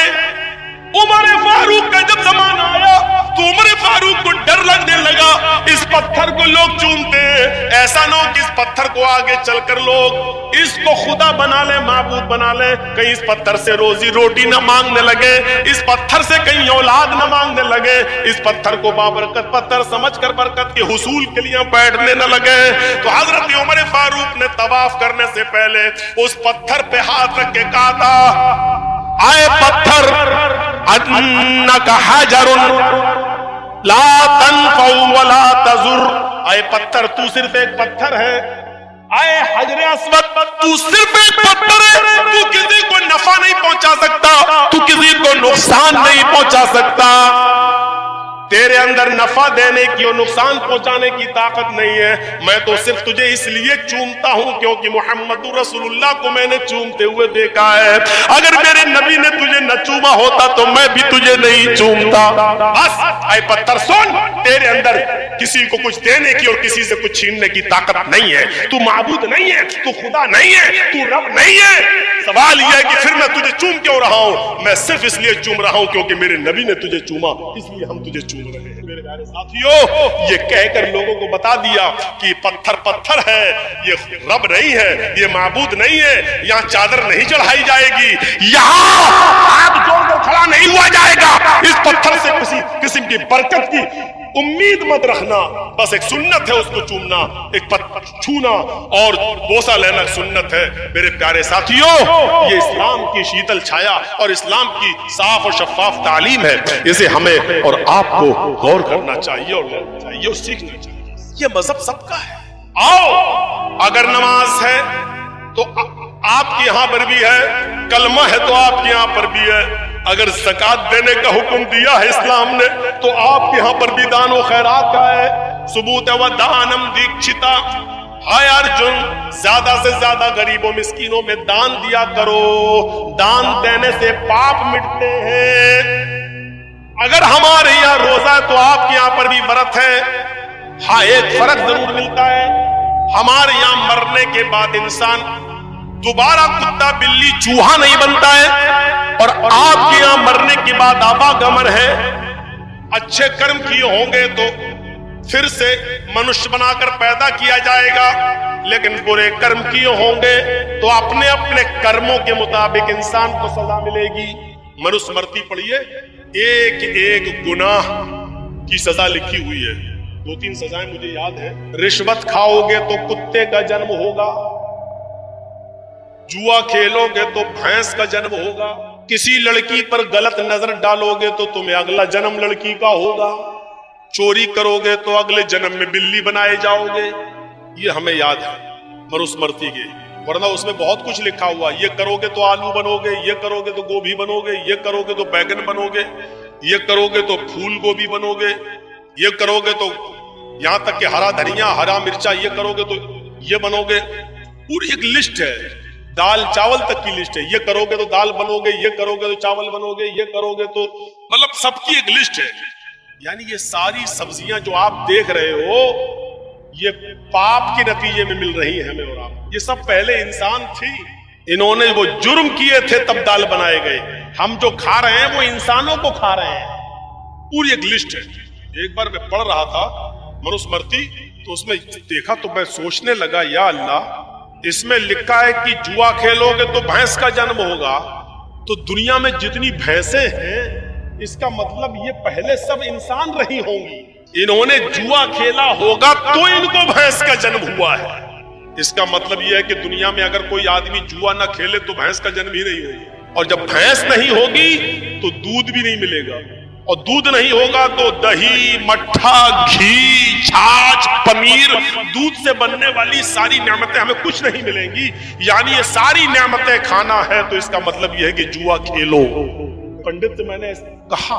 عمر فاروق کا جب زمانہ آیا تو عمر فاروق کو ڈر لگنے لگا, اس پتھر کو لوگ چومتے ہیں, ایسا نہ ہو کہ اس پتھر کو آگے چل کر لوگ اس کو خدا بنا لیں, معبود بنا لیں, کہیں اس پتھر سے روزی روٹی نہ مانگنے لگے, اس پتھر سے کہیں اولاد نہ مانگنے لگے, اس پتھر کو بابرکت پتھر سمجھ کر برکت کے حصول کے لیے بیٹھنے نہ لگے. تو حضرت عمر فاروق نے طواف کرنے سے پہلے اس پتھر پہ ہاتھ رکھ کے کہا تھا, اے پتھر انک حجر لا تنفع ولا تضر, اے پتھر تو صرف ایک پتھر ہے, اے حجر اسود تو صرف ایک پتھر ہے, تو کسی کو نفع نہیں پہنچا سکتا, تو کسی کو نقصان نہیں پہنچا سکتا. تیرے اندر نفع دینے کی اور نقصان پہنچانے کی طاقت نہیں ہے. میں تو صرف تجھے اس لیے چومتا ہوں کیونکہ محمد رسول اللہ کو میں نے چومتے ہوئے دیکھا ہے. اگر میرے نبی نے تجھے نہ چوما ہوتا تو میں بھی تجھے نہیں چومتا. بس اے پتھر سن, تیرے اندر کسی کو کچھ دینے کی اور کسی سے کچھ چھیننے کی طاقت نہیں ہے. تو معبود نہیں ہے, تو خدا نہیں ہے, تو رب نہیں ہے. سوال یہ ہے کہ پھر میں تجھے چوم کیوں رہا ہوں؟ میں صرف اس لیے چوم رہا ہوں کیونکہ میرے نبی نے تجھے چوما, اس لیے ہم تجھے چوم رہے ہیں. میرے پیارے ساتھیو, یہ کہہ کر لوگوں کو بتا دیا کہ پتھر پتھر ہے, یہ رب نہیں ہے, یہ معبود نہیں ہے, یہاں چادر نہیں چڑھائی جائے گی, یہاں ہاتھ جوڑ کر کھڑا نہیں ہوا جائے گا. اس پتھر سے کسی قسم کی برکت کی امید مت رکھنا, بس ایک سنت ہے اس کو چومنا, ایک پتھر چھونا اور بوسہ لینا سنت ہے. میرے پیارے ساتھیو, یہ اسلام کی شیتل چھایا اور اسلام کی صاف اور شفاف تعلیم ہے. اسے ہمیں اور آپ کو غور کرنا چاہیے اور چاہیے اور سیکھنا چاہیے. یہ مذہب سب کا ہے. آؤ, اگر نماز ہے تو آپ کے یہاں پر بھی ہے, کلمہ ہے تو آپ کے یہاں پر بھی ہے, اگر زکات دینے کا حکم دیا ہے اسلام نے تو آپ کے ہاں پر بھی دان و خیرات کا ہے. ثبوت و دانم دیکشتا, ہائے ارجن, زیادہ سے زیادہ غریبوں مسکینوں میں دان دیا کرو, دان دینے سے پاپ مٹتے ہیں. اگر ہمارے یہاں روزہ ہے تو آپ کے یہاں پر بھی ورت ہے. ہاں, ایک فرق ضرور ملتا ہے, ہمارے یہاں مرنے کے بعد انسان دوبارہ کتا بلی چوہا نہیں بنتا ہے, اور آپ کے یہاں مرنے کے بعد آبا گمر ہے. اچھے کرم کیے ہوں گے تو پھر سے منش بنا کر پیدا کیا جائے گا, لیکن برے کرم کیے ہوں گے تو اپنے اپنے کرموں کے مطابق انسان کو سزا ملے گی. منوسمرتی پڑھیے, ایک ایک گناہ کی سزا لکھی ہوئی ہے. 2-3 سزائیں مجھے یاد ہیں. رشوت کھاؤ گے تو کتے کا جنم ہوگا, جوا کھیلو گے تو بھینس کا جنم ہوگا, کسی لڑکی پر غلط نظر ڈالو گے تو تمہیں اگلا جنم لڑکی کا ہوگا, چوری کرو گے تو اگلے جنم میں بلی بنائے جاؤ گے. یہ ہمیں یاد ہے منوسمرتی کے, ورنہ اس میں بہت کچھ لکھا ہوا. یہ کرو گے تو آلو بنو گے, یہ کرو گے تو گوبھی بنو گے, یہ کرو گے تو بیگن بنو گے, یہ کرو گے تو پھول گوبھی بنو گے, یہ کرو گے تو یہاں تک کہ ہرا دھنیا, ہرا مرچا, یہ کرو گے تو یہ بنو گے. پوری ایک لسٹ ہے, دال چاول تک کی لسٹ ہے. یہ کرو گے تو دال بنو گے, یہ کرو گے تو چاول بنو گے, یہ کرو گے تو مطلب سب کی ایک لسٹ ہے. یعنی یہ ساری سبزیاں جو آپ دیکھ رہے ہو یہ پاپ کے نتیجے میں مل رہی ہیں ہمیں اور آپ. یہ سب پہلے انسان تھی, انہوں نے وہ جرم کیے تھے تب دال بنائے گئے. ہم جو کھا رہے ہیں وہ انسانوں کو کھا رہے ہیں. پوری ایک لسٹ ہے. ایک بار میں پڑھ رہا تھا منوسمرتی, تو اس میں دیکھا تو میں سوچنے لگا, یا اللہ, اس میں لکھا ہے کہ جوا کھیلو گے تو بھینس کا جنم ہوگا, تو دنیا میں جتنی بھینسیں ہیں اس کا مطلب یہ پہلے سب انسان رہی ہوں گی. انہوں نے جوا کھیلا ہوگا تو ان کو بھینس کا جنم ہوا ہے. اس کا مطلب یہ ہے کہ دنیا میں اگر کوئی آدمی جوا نہ کھیلے تو بھینس کا جنم ہی نہیں ہوگی, اور جب بھینس نہیں ہوگی تو دودھ بھی نہیں ملے گا, اور دودھ نہیں ہوگا تو دہی, مٹھا, گھی, چھاچھ, پنیر, دودھ سے بننے والی ساری نعمتیں ہمیں کچھ نہیں ملیں گی. یعنی یہ ساری نعمتیں کھانا ہے تو اس کا مطلب یہ ہے کہ جوا کھیلو. پنڈت سے میں نے کہا,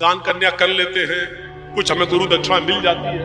دان کنیا کر لیتے ہیں, کچھ ہمیں گرو دکشنا مل جاتی ہے,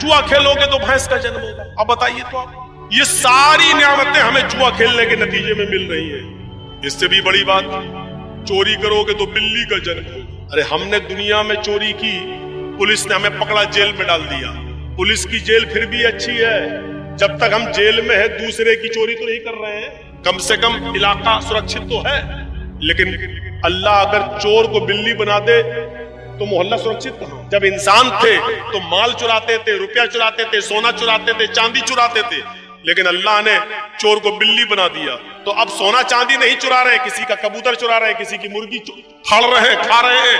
جوا کھیلو گے تو بھینس کا جنم ہوگا. اب بتائیے تو آپ, یہ ساری نعمتیں ہمیں جوا کھیلنے کے نتیجے میں مل رہی ہیں. اس سے بھی بڑی بات, چوری کرو گے تو بلی کا جنم ہوگا. ارے ہم نے دنیا میں چوری کی, پولیس نے ہمیں پکڑا, جیل میں ڈال دیا. پولیس کی جیل پھر بھی اچھی ہے, جب تک ہم جیل میں ہے دوسرے کی چوری تو نہیں کر رہے ہیں, کم سے کم علاقہ سرکشت تو ہے. لیکن اللہ اگر چور کو بلی بنا دے تو محلہ سرکشت کہاں؟ جب انسان تھے تو مال چراتے تھے, روپیہ چراتے تھے, سونا چراتے تھے, چاندی چراتے تھے. لیکن اللہ نے چور کو بلی بنا دیا, تو اب سونا چاندی نہیں چرا رہے, کسی کا کبوتر چرا رہے, کسی کی مرغی پھاڑ رہے ہیں, کھا رہے ہیں,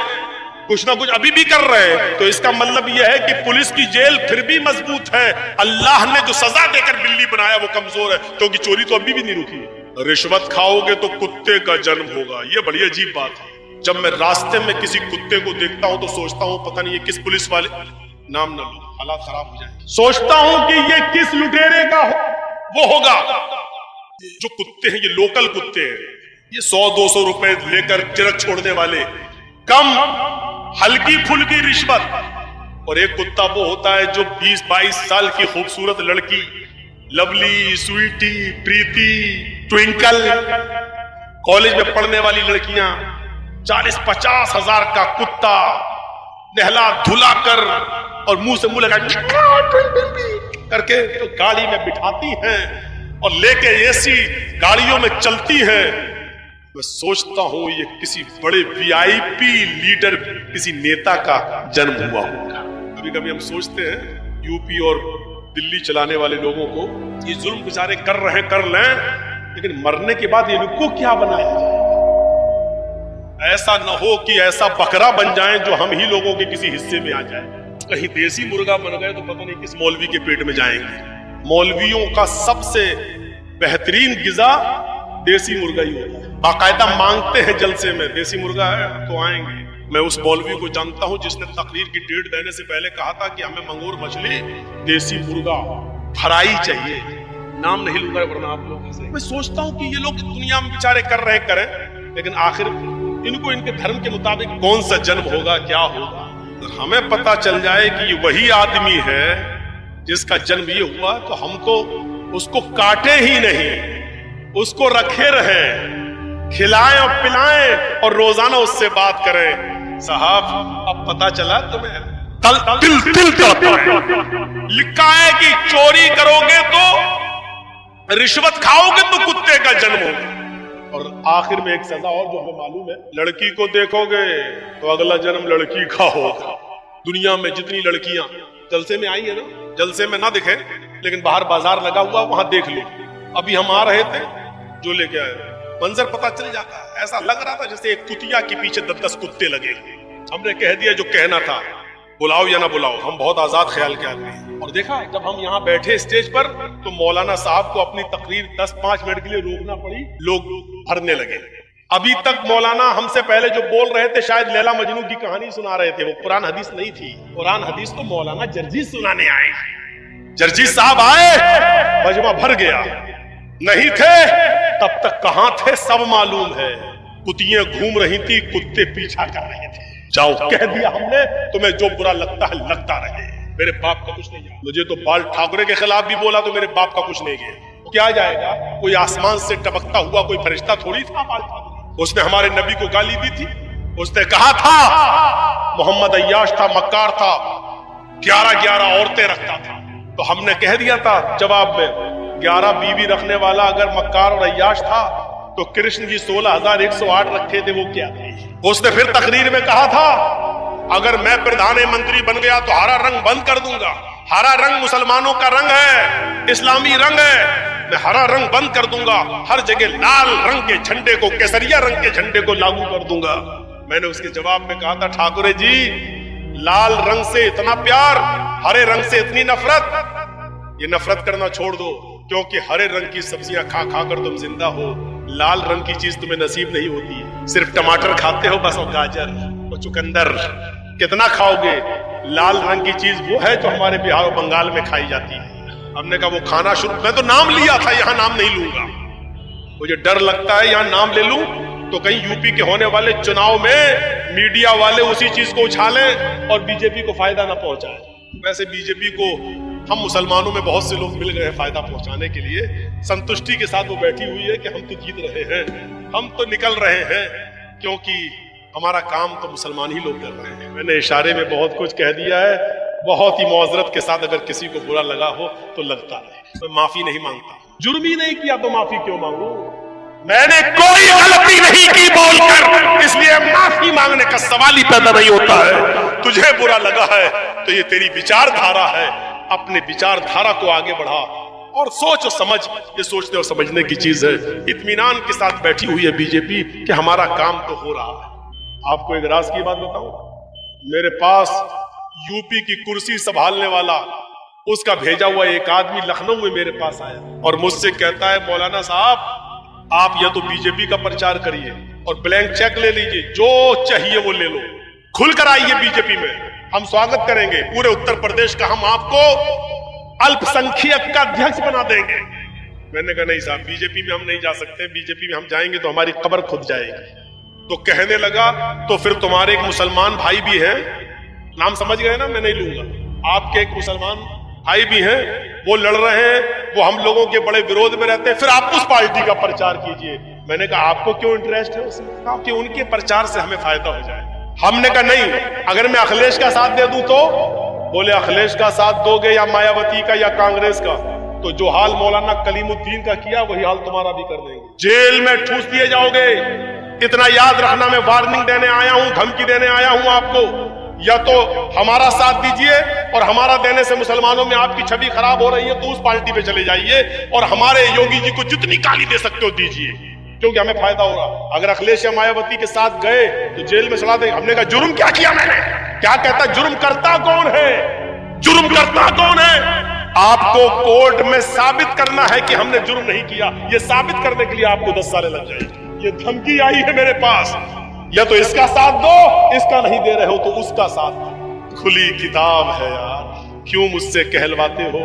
کچھ نہ کچھ ابھی بھی کر رہے ہیں. تو اس کا مطلب یہ ہے کہ پولیس کی جیل پھر بھی مضبوط ہے. اللہ نے جو سزا دے کر بلی بنایا وہ کمزور ہے, کیونکہ چوری تو ابھی بھی نہیں رکی. رشوت کھاؤ گے تو کتے کا جنم ہوگا. یہ بڑی عجیب بات ہے. جب میں راستے میں کسی کتے کو دیکھتا ہوں تو سوچتا ہوں پتہ نہیں یہ کس پولیس والے, نام نہ لو حالات خراب ہو جائیں, سوچتا ہوں کہ یہ کس لٹیرے کا وہ ہوگا. جو کتے ہیں یہ لوکل کتے ہیں, یہ 100-200 روپے لے کر چرک چھوڑنے والے, کم ہلکی پھلکی رشوت. اور ایک کتا وہ ہوتا ہے جو 20-22 سال کی خوبصورت لڑکی, Lovely, Sweety, Preeti, Twinkle, college میں پڑھنے والی لڑکیاں, 40-50 ہزار کا کتا نہلا دھلا کر اور منہ سے منہ لگا کر کے گاڑی میں بٹھاتی ہیں اور لے کے ایسی گاڑیوں میں چلتی ہیں. میں سوچتا ہوں یہ کسی بڑے VIP لیڈر, کسی نیتا کا جنم ہوا ہوگا. کبھی کبھی ہم سوچتے ہیں یوپی اور دلی چلانے والے لوگوں کو, یہ ظلم بیچارے کر رہے ہیں, کر لیں, لیکن مرنے کے بعد ان کو کیا بنایا جائے. ایسا نہ ہو کہ ایسا بکرا بن جائیں جو ہم ہی لوگوں کے کسی حصے میں آ جائے. کہیں دیسی مرغا بن گئے تو پتہ نہیں کس مولوی کے پیٹ میں جائیں گے. مولویوں کا سب سے بہترین غذا دیسی مرغا ہی ہوتا ہے. باقاعدہ مانگتے ہیں جلسے میں, دیسی مرغا ہے تو آئیں گے. میں اس مولوی کو جانتا ہوں جس نے تقریر کی ڈیٹ دینے سے پہلے کہا تھا کہ ہمیں منگور مچھلی, دیسی مرغا, فرائی چاہیے. نام نہیں لوں گا ورنہ آپ لوگوں سے. میں سوچتا ہوں کہ یہ لوگ دنیا میں بیچارے کر رہے کریں, لیکن آخر ان کو ان کے دھرم کے مطابق کون سا جنم ہوگا, کیا ہوگا. ہمیں پتا چل جائے کہ یہ وہی آدمی ہے جس کا جنم یہ ہوا, تو ہم تو اس کو کاٹے ہی نہیں, اس کو رکھے رہیں, کھلائیں اور پلائیں اور روزانہ اس سے بات کریں. صاحب اب پتا چلا تمہیں, لکھا ہے کہ چوری کرو گے تو, رشوت کھاؤ گے تو کتے کا جنم ہوگا. اور آخر میں ایک سزا اور جو ہمیں معلوم ہے, لڑکی کو دیکھو گے تو اگلا جنم لڑکی کا ہوگا. دنیا میں جتنی لڑکیاں جلسے میں آئی ہیں نا, جلسے میں نہ دکھے لیکن باہر بازار لگا ہوا وہاں دیکھ لو. ابھی ہم آ رہے تھے, جو لے کے آئے منظر پتا چل جاتا ہے. ایسا لگ رہا تھا جیسے ایک کتیا کے پیچھے 10 کتے لگے. ہم نے کہہ دیا جو کہنا تھا, بلاؤ یا نہ بلاؤ, ہم بہت آزاد خیال کے آدمی ہیں. اور دیکھا جب ہم یہاں بیٹھے اسٹیج پر تو مولانا صاحب کو اپنی تقریر 10-5 منٹ کے لیے روکنا پڑی, لوگ بھرنے لگے. ابھی تک مولانا ہم سے پہلے جو بول رہے تھے شاید لیلا مجنوں کی کہانی سنا رہے تھے, وہ قرآن حدیث نہیں تھی. قرآن حدیث تو مولانا جرجیس سنانے آئے. جرجیس صاحب آئے, مجمع بھر گیا. نہیں تھے تب تک کہاں تھے سب معلوم ہے. کتیاں گھوم رہی تھی, کتے پیچھا کر رہے تھے. جاؤ کہہ دیا ہم نے, تمہیں جو برا لگتا ہے لگتا رہے, میرے باپ کا کچھ نہیں گیا. مجھے تو بال ٹھاکرے کے خلاف بھی بولا تو میرے باپ کا کچھ نہیں گیا. کیا جائے گا, کوئی آسمان سے ٹپکتا ہوا کوئی فرشتہ تھوڑی تھا بال ٹھاکرے. اس نے ہمارے نبی کو گالی دی تھی, اس نے کہا تھا محمد عیاش تھا, مکار تھا, 11 عورتیں رکھتا تھا. تو ہم نے کہہ دیا تھا جواب میں, 11 بیوی رکھنے والا اگر مکار اور عیاش تھا تو کرشن جی 16,108 رکھے تھے, وہ کیا تھے. اس نے پھر تقریر میں کہا تھا اگر میں پردھان منتری بن گیا تو ہرا رنگ بند کر دوں گا. ہرا رنگ مسلمانوں کا رنگ ہے, اسلامی رنگ ہے, میں ہرا رنگ بند کر دوں گا. ہر جگہ لال رنگ کے جھنڈے کو, کیسریا رنگ کے جھنڈے کو لاگو کر دوں گا. میں نے اس کے جواب میں کہا تھا ٹھاکرے جی لال رنگ سے اتنا پیار, ہرے رنگ سے اتنی نفرت. یہ نفرت کرنا چھوڑ دو, کیونکہ ہرے رنگ کی سبزیاں کھا کھا کر تم زندہ ہو. لال رنگ کی چیز تمہیں نصیب نہیں ہوتی ہے. صرف ٹماٹر کھاتے ہو بس, اور گاجر اور چکندر. کتنا کھاؤ گے؟ لال رنگ کی چیز وہ ہے جو ہمارے بہار و بنگال میں کھائی جاتی ہے. ہم نے کہا وہ کھانا شروع، میں تو نام لیا تھا، یہاں نام نہیں لوں گا، مجھے ڈر لگتا ہے یہاں نام لے لوں تو کہیں یو پی کے ہونے والے چناؤ میں میڈیا والے اسی چیز کو اچھالیں اور بی جے پی کو فائدہ نہ پہنچائیں۔ ویسے بی جے پی کو ہم مسلمانوں میں بہت سے لوگ مل گئے ہیں فائدہ پہنچانے کے لیے، سنتشٹی کے ساتھ وہ بیٹھی ہوئی ہے کہ ہم تو جیت رہے ہیں، ہم تو نکل رہے ہیں، کیونکہ ہمارا کام تو مسلمان ہی لوگ کر رہے ہیں۔ میں نے اشارے میں بہت کچھ کہہ دیا ہے، بہت ہی معذرت کے ساتھ اگر کسی کو برا لگا ہو تو لگتا ہے، میں معافی نہیں مانگتا، جرم ہی نہیں کیا تو معافی کیوں مانگوں؟ میں نے کوئی غلطی نہیں کی بول کر، اس لیے معافی مانگنے کا سوال ہی پیدا نہیں ہوتا ہے۔ تجھے برا لگا ہے تو یہ تیری وچار دھارا ہے، اپنے وچار دھارا کو آگے بڑھا اور سوچ اور سمجھ، یہ سوچنے اور سمجھنے کی چیز ہے۔ اطمینان کے ساتھ بیٹھی ہوئی ہے بی جے پی کہ ہمارا کام تو ہو رہا ہے۔ آپ کو ایک راز کی بات بتاؤں، میرے پاس یو پی کی کرسی سنبھالنے والا اس کا بھیجا ہوا ایک آدمی لکھنؤ میں میرے پاس آیا اور مجھ سے کہتا ہے مولانا صاحب آپ یا تو بی جے پی کا پرچار کریے اور بلینک چیک لے لیجئے، جو چاہیے وہ لے لو، کھل کر آئیے بی جے پی میں، ہم سواگت کریں گے پورے اتر پردیش کا، ہم آپ کو الپ سنکھیک کا ادھیکش بنا دیں گے۔ میں نے کہا نہیں صاحب، بی جے پی میں ہم نہیں جا سکتے، بی جے پی میں ہم جائیں گے تو ہماری قبر کھد جائے گی۔ تو کہنے لگا تو پھر تمہارے ایک مسلمان بھائی بھی ہیں، نام سمجھ گئے نا، میں نہیں لوں گا، آپ کے ایک مسلمان بھائی بھی ہیں، وہ لڑ رہے ہیں، وہ ہم لوگوں کے بڑے وروਧ میں رہتے ہیں، پھر آپ اس پارٹی کا پرچار کیجئے۔ میں نے کہا آپ کو کیوں انٹرسٹ ہے اس میں؟ کہا کہ ان کے پرچار سے ہمیں فائدہ ہو جائے۔ ہم نے کہا نہیں، اگر میں اکھلیش کا ساتھ دے دوں تو؟ بولے اکھلیش کا ساتھ دو گے یا مایاوتی کا یا کانگریس کا تو جو حال مولانا کلیم الدین کا کیا وہی حال تمہارا بھی کر دیں گے، جیل میں ٹھوس دیے جاؤ گے۔ اتنا یاد رکھنا، میں وارننگ دینے آیا ہوں، دھمکی دینے آیا ہوں آپ کو، یا تو ہمارا ساتھ دیجئے اور ہمارا دینے سے مسلمانوں میں آپ کی چھوی خراب ہو رہی ہے تو اس پارٹی پہ چلے جائیے اور ہمارے یوگی جی کو جتنی گالی دے سکتے ہو دیجئے، کیونکہ ہمیں فائدہ ہوگا۔ اگر اکھلیش یا مایاوتی کے ساتھ گئے تو جیل میں چلا دیں۔ ہم نے کہا جرم کیا کیا میں نے؟ کیا کہتا جرم کرتا کون ہے؟ جرم کرتا کون ہے؟ آپ کو کورٹ میں ثابت کرنا ہے کہ ہم نے جرم نہیں کیا، یہ ثابت کرنے کے لیے آپ کو 10 سالیں لگ جائیں گے۔ یہ دھمکی آئی ہے میرے پاس، یا تو اس کا ساتھ دو، اس کا نہیں دے رہے ہو تو اس کا ساتھ دو۔ کھلی کتاب ہے یار، کیوں مجھ سے کہلواتے ہو؟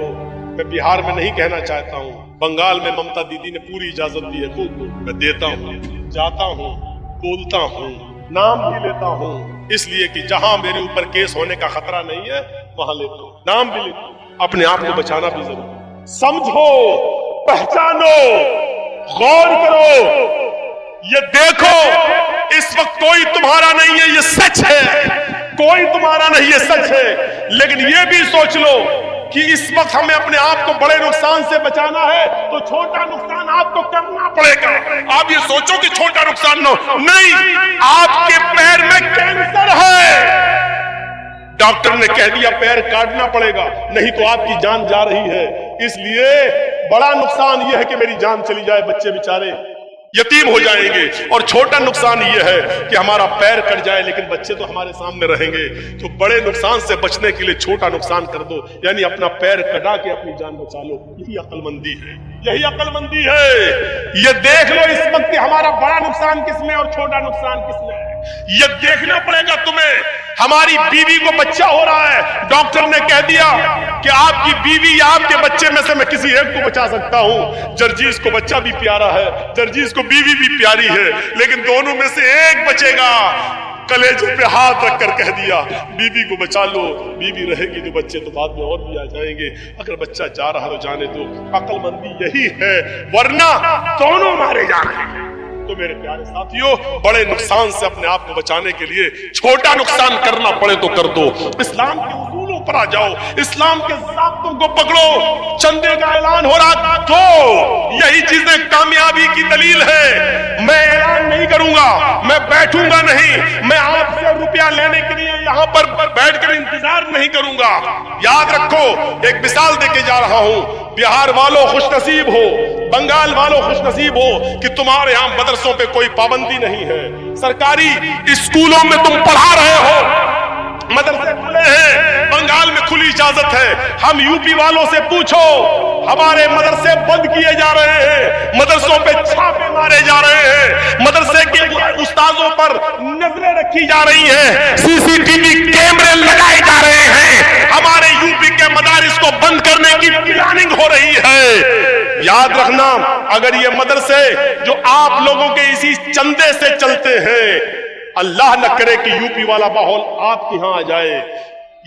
میں بہار میں نہیں کہنا چاہتا ہوں، بنگال میں ممتا دیدی نے پوری اجازت دی ہے، میں دیتا ہوں، جاتا ہوں، بولتا ہوں، نام بھی لیتا ہوں، اس لیے کہ جہاں میرے اوپر کیس ہونے کا خطرہ نہیں ہے وہاں لیتا ہوں، نام بھی لیتا ہوں۔ اپنے آپ کو بچانا بھی ضروری ہے۔ سمجھو، پہچانو، غور کرو، یہ دیکھو اس وقت کوئی تمہارا نہیں ہے، یہ سچ ہے، کوئی تمہارا نہیں، یہ سچ ہے، لیکن یہ بھی سوچ لو کہ اس وقت ہمیں اپنے آپ کو بڑے نقصان سے بچانا ہے تو چھوٹا نقصان آپ کو کرنا پڑے گا۔ آپ یہ سوچو کہ چھوٹا نقصان نہ ہو، نہیں، آپ کے پیر میں کینسر ہے، ڈاکٹر نے کہہ دیا پیر کاٹنا پڑے گا، نہیں تو آپ کی جان جا رہی ہے۔ اس لیے بڑا نقصان یہ ہے کہ میری جان چلی جائے، بچے بیچارے یتیم ہو جائیں گے، اور چھوٹا نقصان یہ ہے کہ ہمارا پیر کٹ جائے لیکن بچے تو ہمارے سامنے رہیں گے۔ تو بڑے نقصان سے بچنے کے لیے چھوٹا نقصان کر دو، یعنی اپنا پیر کٹا کے اپنی جان بچا لو، یہی عقل مندی ہے، یہی عقل مندی ہے۔ یہ دیکھ لو اس وقت کہ ہمارا بڑا نقصان کس میں اور چھوٹا نقصان کس میں ہے، یہ دیکھنا پڑے گا تمہیں۔ ہماری بیوی کو بچہ ہو رہا ہے، ڈاکٹر نے کہہ دیا کہ آپ کی بیوی یا آپ کے بچے میں سے میں کسی ایک کو بچا سکتا ہوں۔ جرجیز کو بچہ بھی پیارا ہے، جرجیز کو بیوی بھی پیاری ہے، لیکن دونوں میں سے ایک بچے گا۔ کلیجے پہ ہاتھ رکھ کر کہہ دیا بیوی کو بچا لو، بیوی رہے گی تو بچے تو بعد میں اور بھی آ جائیں گے، اگر بچہ جا رہا تو جانے دو۔ عقل مندی یہی ہے، ورنہ دونوں مارے جا رہے ہیں۔ تو میرے پیارے ساتھیوں، بڑے نقصان سے اپنے آپ کو بچانے کے لیے چھوٹا نقصان کرنا پڑے تو کر دو۔ اسلام کے اصولوں پر آ جاؤ، اسلام کے ضابطوں کو پکڑو۔ چندے کا اعلان ہو رہا تو یہی چیزیں کامیابی کی دلیل ہے۔ میں اعلان نہیں کروں گا، میں بیٹھوں گا نہیں، میں آپ سے روپیہ لینے کے لیے یہاں پر بیٹھ کر انتظار نہیں کروں گا۔ یاد رکھو، ایک مثال دے کے جا رہا ہوں، بہار والوں خوش نصیب ہو، بنگال والوں خوش نصیب ہو کہ تمہارے یہاں مدرسوں پہ کوئی پابندی نہیں ہے، سرکاری اسکولوں میں تم پڑھا رہے ہو، مدرسے کھلے ہیں، بنگال میں کھلی اجازت ہے۔ ہم یو پی والوں سے پوچھو، ہمارے مدرسے بند کیے جا رہے ہیں، مدرسوں پہ چھاپے مارے جا رہے ہیں، مدرسے کے استاذوں پر نظریں رکھی جا رہی ہیں، سی سی ٹی وی کیمرے لگائے جا رہے ہیں، ہمارے یو پی کے مدارس کو بند کرنے کی پلاننگ ہو رہی ہے۔ یاد رکھنا اگر یہ مدرسے جو آپ لوگوں کے اسی چندے سے چلتے ہیں، اللہ نہ کرے کہ یو پی والا ماحول آپ کے ہاں آ جائے،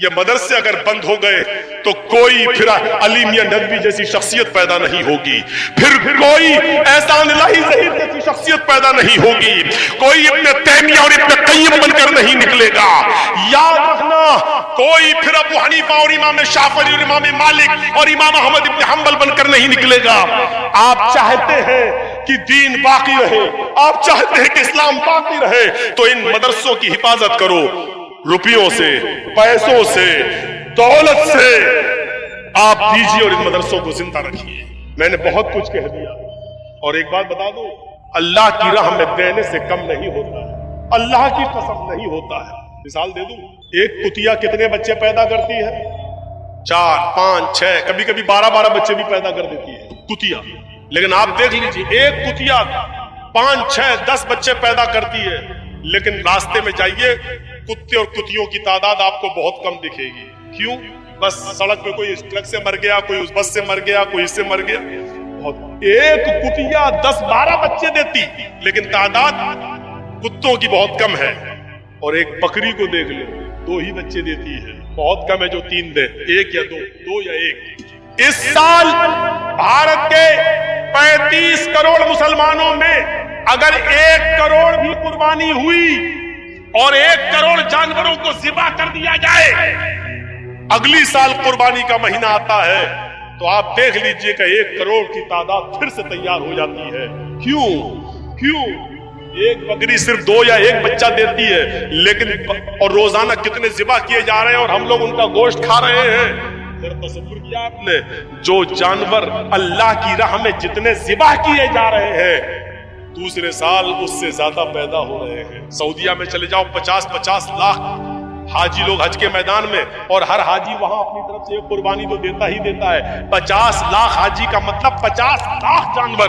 یہ مدرسے اگر بند ہو گئے تو کوئی پھر علی میاں ندوی جیسی شخصیت پیدا نہیں ہوگی، پھر کوئی احسان الہی ظہیر جیسی شخصیت پیدا نہیں ہوگی، کوئی ابن تیمیہ اور ابن قیم بن کر نہیں نکلے گا۔ یاد رکھنا کوئی پھر ابو حنیفہ اور امام شافعی اور امام مالک اور امام احمد ابن حنبل بن کر نہیں نکلے گا۔ آپ چاہتے ہیں کہ دین باقی رہے، آپ چاہتے ہیں کہ اسلام باقی رہے، تو ان مدرسوں کی حفاظت کرو، روپیوں سے، پیسوں سے، دولت سے آپ دیجیے اور ان مدرسوں کو زندہ رکھیے۔ میں نے بہت کچھ کہہ دیا، اور ایک بات بتا دوں، اللہ کی راہ میں دینے سے کم نہیں ہوتا ہے، اللہ کی قسم نہیں ہوتا ہے۔ مثال دے دوں، ایک کتیا کتنے بچے پیدا کرتی ہے؟ 4، 5، 6، کبھی کبھی 12 بچے بھی پیدا کر دیتی ہے کتیا۔ لیکن آپ دیکھ لیجیے، ایک کتیا 5، 6، 10 بچے پیدا کرتی ہے، لیکن راستے میں جائیے کتے اور کتیوں کی تعداد آپ کو بہت کم دکھے گی۔ کیوں؟ بس سڑک پہ کوئی اس ٹرک سے مر گیا، کوئی اس بس سے مر گیا، کوئی اس سے مر گیا۔ ایک کتیا 10-12 بچے دیتی، لیکن تعداد کتوں کی بہت کم ہے۔ اور ایک بکری کو دیکھ لیں، 2 ہی بچے دیتی ہے، بہت کم ہے جو 3 دے، 1 یا 2 یا 1۔ اس سال بھارت کے 35 کروڑ مسلمانوں میں اگر 1 کروڑ بھی قربانی ہوئی اور 1 کروڑ جانوروں کو ذبح کر دیا جائے، اگلی سال قربانی کا مہینہ آتا ہے تو آپ دیکھ لیجئے کہ 1 کروڑ کی تعداد پھر سے تیار ہو جاتی ہے۔ کیوں؟ ایک بکری صرف 2 یا 1 بچہ دیتی ہے، لیکن اور روزانہ کتنے ذبح کیے جا رہے ہیں اور ہم لوگ ان کا گوشت کھا رہے ہیں۔ تصور کیا آپ نے، جو جانور اللہ کی راہ میں جتنے ذبح کیے جا رہے ہیں، دوسرے سال اس سے زیادہ پیدا ہو رہے ہیں۔ سعودیہ میں چلے جاؤ، 50 لاکھ حاجی لوگ حج کے میدان میں، اور ہر حاجی وہاں اپنی طرف سے ایک قربانی تو دیتا ہی دیتا ہے۔ 50 لاکھ حاجی کا مطلب 50 لاکھ جانور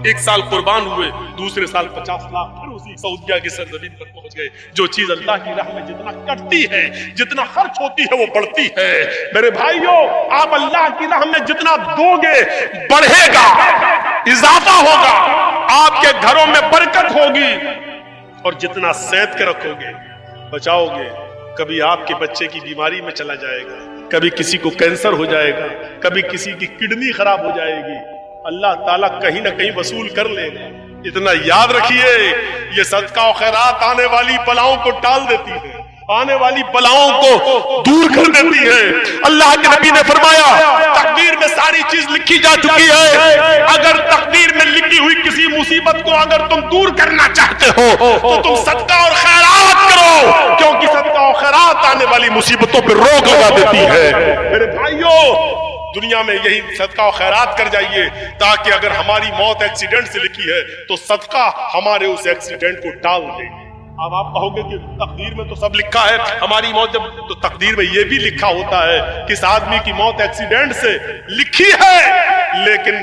ایک سال قربان ہوئے، دوسرے سال 50 لاکھ پھر اسی سعودیہ کی سرزمین پر پہنچ گئے۔ جو چیز اللہ کی راہ میں جتنا کٹتی ہے، جتنا خرچ ہوتی ہے، وہ بڑھتی ہے۔ میرے بھائیوں، آپ اللہ کی راہ میں جتنا دو گے بڑھے گا، اضافہ ہوگا، آپ کے گھروں میں برکت ہوگی، اور جتنا سینت کے رکھو گے، بچاؤ گے، کبھی آپ کے بچے کی بیماری میں چلا جائے گا، کبھی کسی کو کینسر ہو جائے گا، کبھی کسی کی کڈنی خراب ہو جائے گی، اللہ تعالیٰ کہیں نہ کہیں وصول کر لے گا۔ اتنا یاد رکھیے، یہ صدقہ و خیرات آنے والی بلاؤں کو ٹال دیتی ہے، آنے والی بلاؤں کو دور کر دیتی ہے۔ اللہ کے نبی نے فرمایا، تقدیر میں ساری چیز لکھی جا چکی ہے، اگر تقدیر میں لکھی ہوئی کسی مصیبت کو اگر تم دور کرنا چاہتے ہو تو تم صدقہ اور خیرات کرو، کیونکہ صدقہ اور خیرات آنے والی مصیبتوں پہ روک لگا دیتی ہے۔ میرے بھائیوں، دنیا میں یہی صدقہ و خیرات کر جائیے، تاکہ اگر ہماری موت ایکسیڈنٹ سے لکھی ہے تو صدقہ ہمارے اس ایکسیڈنٹ کو ٹال دے۔ اب آپ کہو گے کہ تقدیر میں تو سب لکھا ہے، ہماری موت جب، تو تقدیر میں یہ بھی لکھا ہوتا ہے کہ اس آدمی کی موت ایکسیڈنٹ سے لکھی ہے، لیکن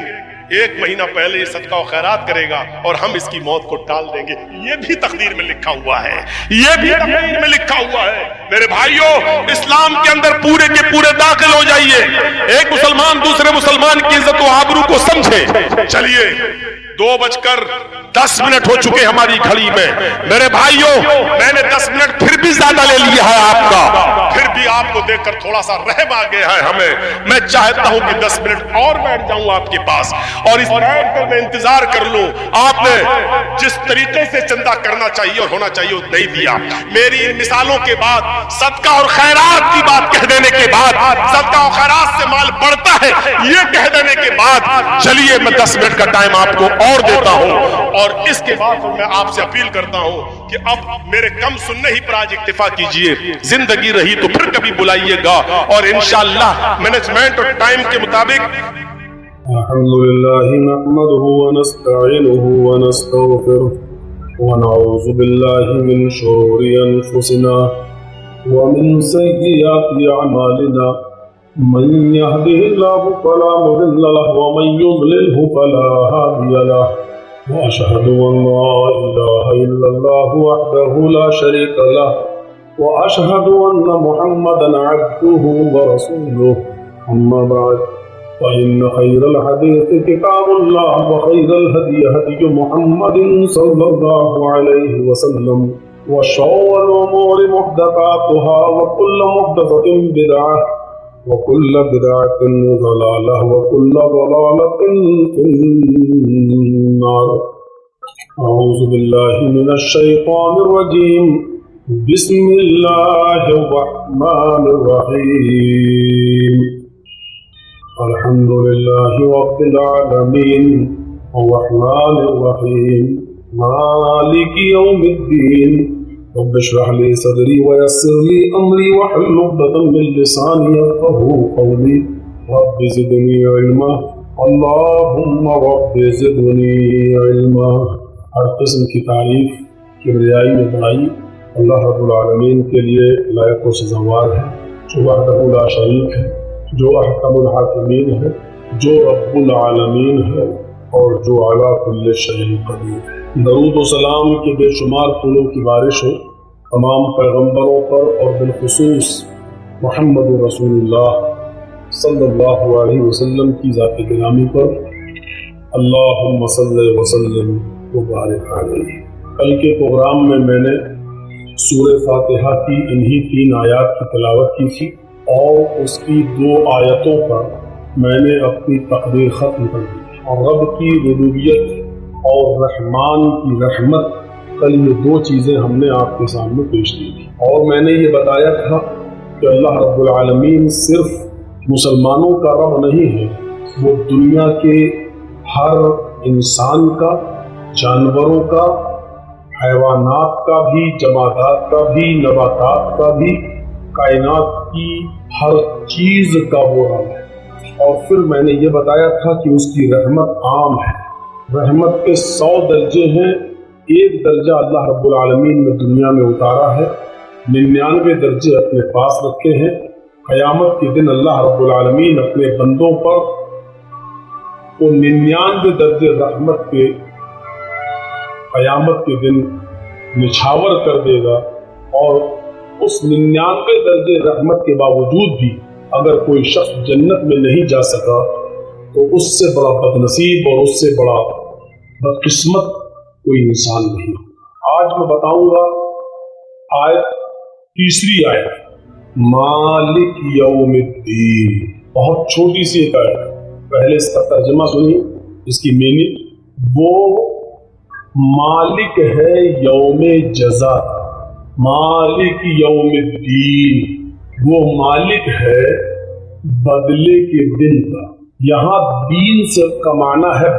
1 مہینہ پہلے یہ صدقہ و خیرات کرے گا اور ہم اس کی موت کو ٹال دیں گے۔ یہ بھی تقدیر میں لکھا ہوا ہے، یہ بھی تقدیر میں لکھا ہوا ہے۔ میرے بھائیوں، اسلام کے اندر پورے کے پورے داخل ہو جائیے، ایک مسلمان دوسرے مسلمان کی عزت و آبرو کو سمجھے۔ چلیے، 2:10 ہو چکے ہماری گھڑی میں۔ میرے بھائیوں، میں نے 10 منٹ پھر بھی زیادہ لے لیا ہے آپ کا، پھر بھی آپ کو دیکھ کر تھوڑا سا رحم آ گیا ہے ہمیں۔ میں چاہتا ہوں کہ 10 منٹ اور بیٹھ جاؤں آپ کے پاس، اور اس بیٹھ کر میں انتظار کر لوں۔ آپ نے جس طریقے سے چندہ کرنا چاہیے اور ہونا چاہیے وہ نہیں دیا۔ میری ان مثالوں کے بعد، صدقہ اور خیرات کی بات کہہ دینے کے بعد، صدقہ اور خیرات سے مال بڑھتا ہے یہ کہہ دینے کے بعد، چلیے میں 10 منٹ کا ٹائم آپ کو اور دیتا ہوں، اور اس کے بعد میں آپ سے اپیل کرتا ہوں کہ اب میرے کم سننے ہی پر آج اکتفا کیجئے، زندگی رہی تو پھر کبھی بلائیے گا، اور انشاءاللہ مینجمنٹ اور ٹائم کے مطابق۔ الحمدللہ نحمده ونستعینه ونستغفره ونعوذ باللہ من شرور انفسنا ومن سیئات اعمالنا، من يهده الله فلا مضل له ومن يضلله فلا هادي له، وأشهد أن لا إله إلا الله وحده لا شريك له، وأشهد أن محمدا عبده ورسوله، أما بعد فإن خير الحديث كتاب الله وخير الهدي هدي محمد صلى الله عليه وسلم وشر الأمور محدثاتها وكل محدثة بدعة وكل بدعة ضلالة وكل ضلالة في النار. أعوذ بالله من الشيطان الرجيم. بسم الله الرحمن الرحيم. الحمد لله رب العالمين الرحمن الرحيم مالك يوم الدين. رب اشرح لي صدري ويسر لي أمري واحلل عقدة من لساني يفقهوا قولي. رب زدني علما اللهم رب زدني علما. ہر قسم کی تعریف کبریائی میں بڑائی اللہ رب العالمین کے لیے لائق و سزاوار ہے، جو وحدہ لا شریک ہے، جو احکم الحاکمین ہے، جو رب العالمین ہے اور جو علی کل شیء قدیر ہے۔ درود و سلام کے بے شمار پھولوں کی بارش ہو تمام پیغمبروں پر اور بالخصوص محمد رسول اللہ صلی اللہ علیہ وسلم کی ذات گرامی پر۔ اللہم صلی وسلم وبارک علیہ۔ کل کے پروگرام میں نے سورہ فاتحہ کی انہی 3 آیات کی تلاوت کی تھی اور اس کی 2 آیتوں پر میں نے اپنی تقریر ختم کر دی اور رب کی ربوبیت اور رحمان کی رحمت، کل یہ 2 چیزیں ہم نے آپ کے سامنے پیش کی تھی اور میں نے یہ بتایا تھا کہ اللہ رب العالمین صرف مسلمانوں کا رب نہیں ہے، وہ دنیا کے ہر انسان کا، جانوروں کا، حیوانات کا بھی، جمادات کا بھی، نباتات کا بھی، کائنات کی ہر چیز کا وہ رب ہے۔ اور پھر میں نے یہ بتایا تھا کہ اس کی رحمت عام ہے، رحمت کے 100 درجے ہیں، 1 درجہ اللہ رب العالمین نے دنیا میں اتارا ہے، 99 درجے اپنے پاس رکھے ہیں۔ قیامت کے دن اللہ رب العالمین اپنے بندوں پر وہ 99 درجے رحمت کے قیامت کے دن نچھاور کر دے گا، اور اس 99 درجے رحمت کے باوجود بھی اگر کوئی شخص جنت میں نہیں جا سکا تو اس سے بڑا بدنصیب اور اس سے بڑا بدقسمت کوئی انسان نہیں۔ آج میں بتاؤں گا آیت، تیسری آیت، مالک یوم الدین، بہت چھوٹی سی ایک آیت، پہلے اس کا ترجمہ سنیے، اس کی میننگ۔ وہ مالک ہے یوم جزا، مالک یوم الدین، وہ مالک ہے بدلے کے دن کا۔ یہاں دین سے کا معنی ہے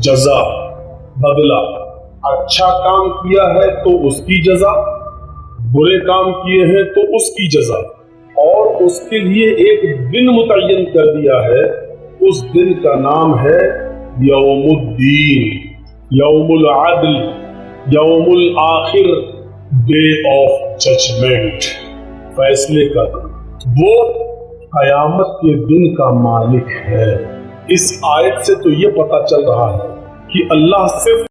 جزا، بدلہ۔ اچھا کام کیا ہے تو اس کی جزا، برے کام کیے ہیں تو اس کی جزا، اور اس کے لیے ایک دن متعین کر دیا ہے، اس دن کا نام ہے یوم الدین، یوم العدل، یوم الآخر، ڈے آف ججمنٹ، فیصلے کا دن۔ وہ قیامت کے دن کا مالک ہے۔ اس آیت سے تو یہ پتہ چل رہا ہے کہ اللہ صرف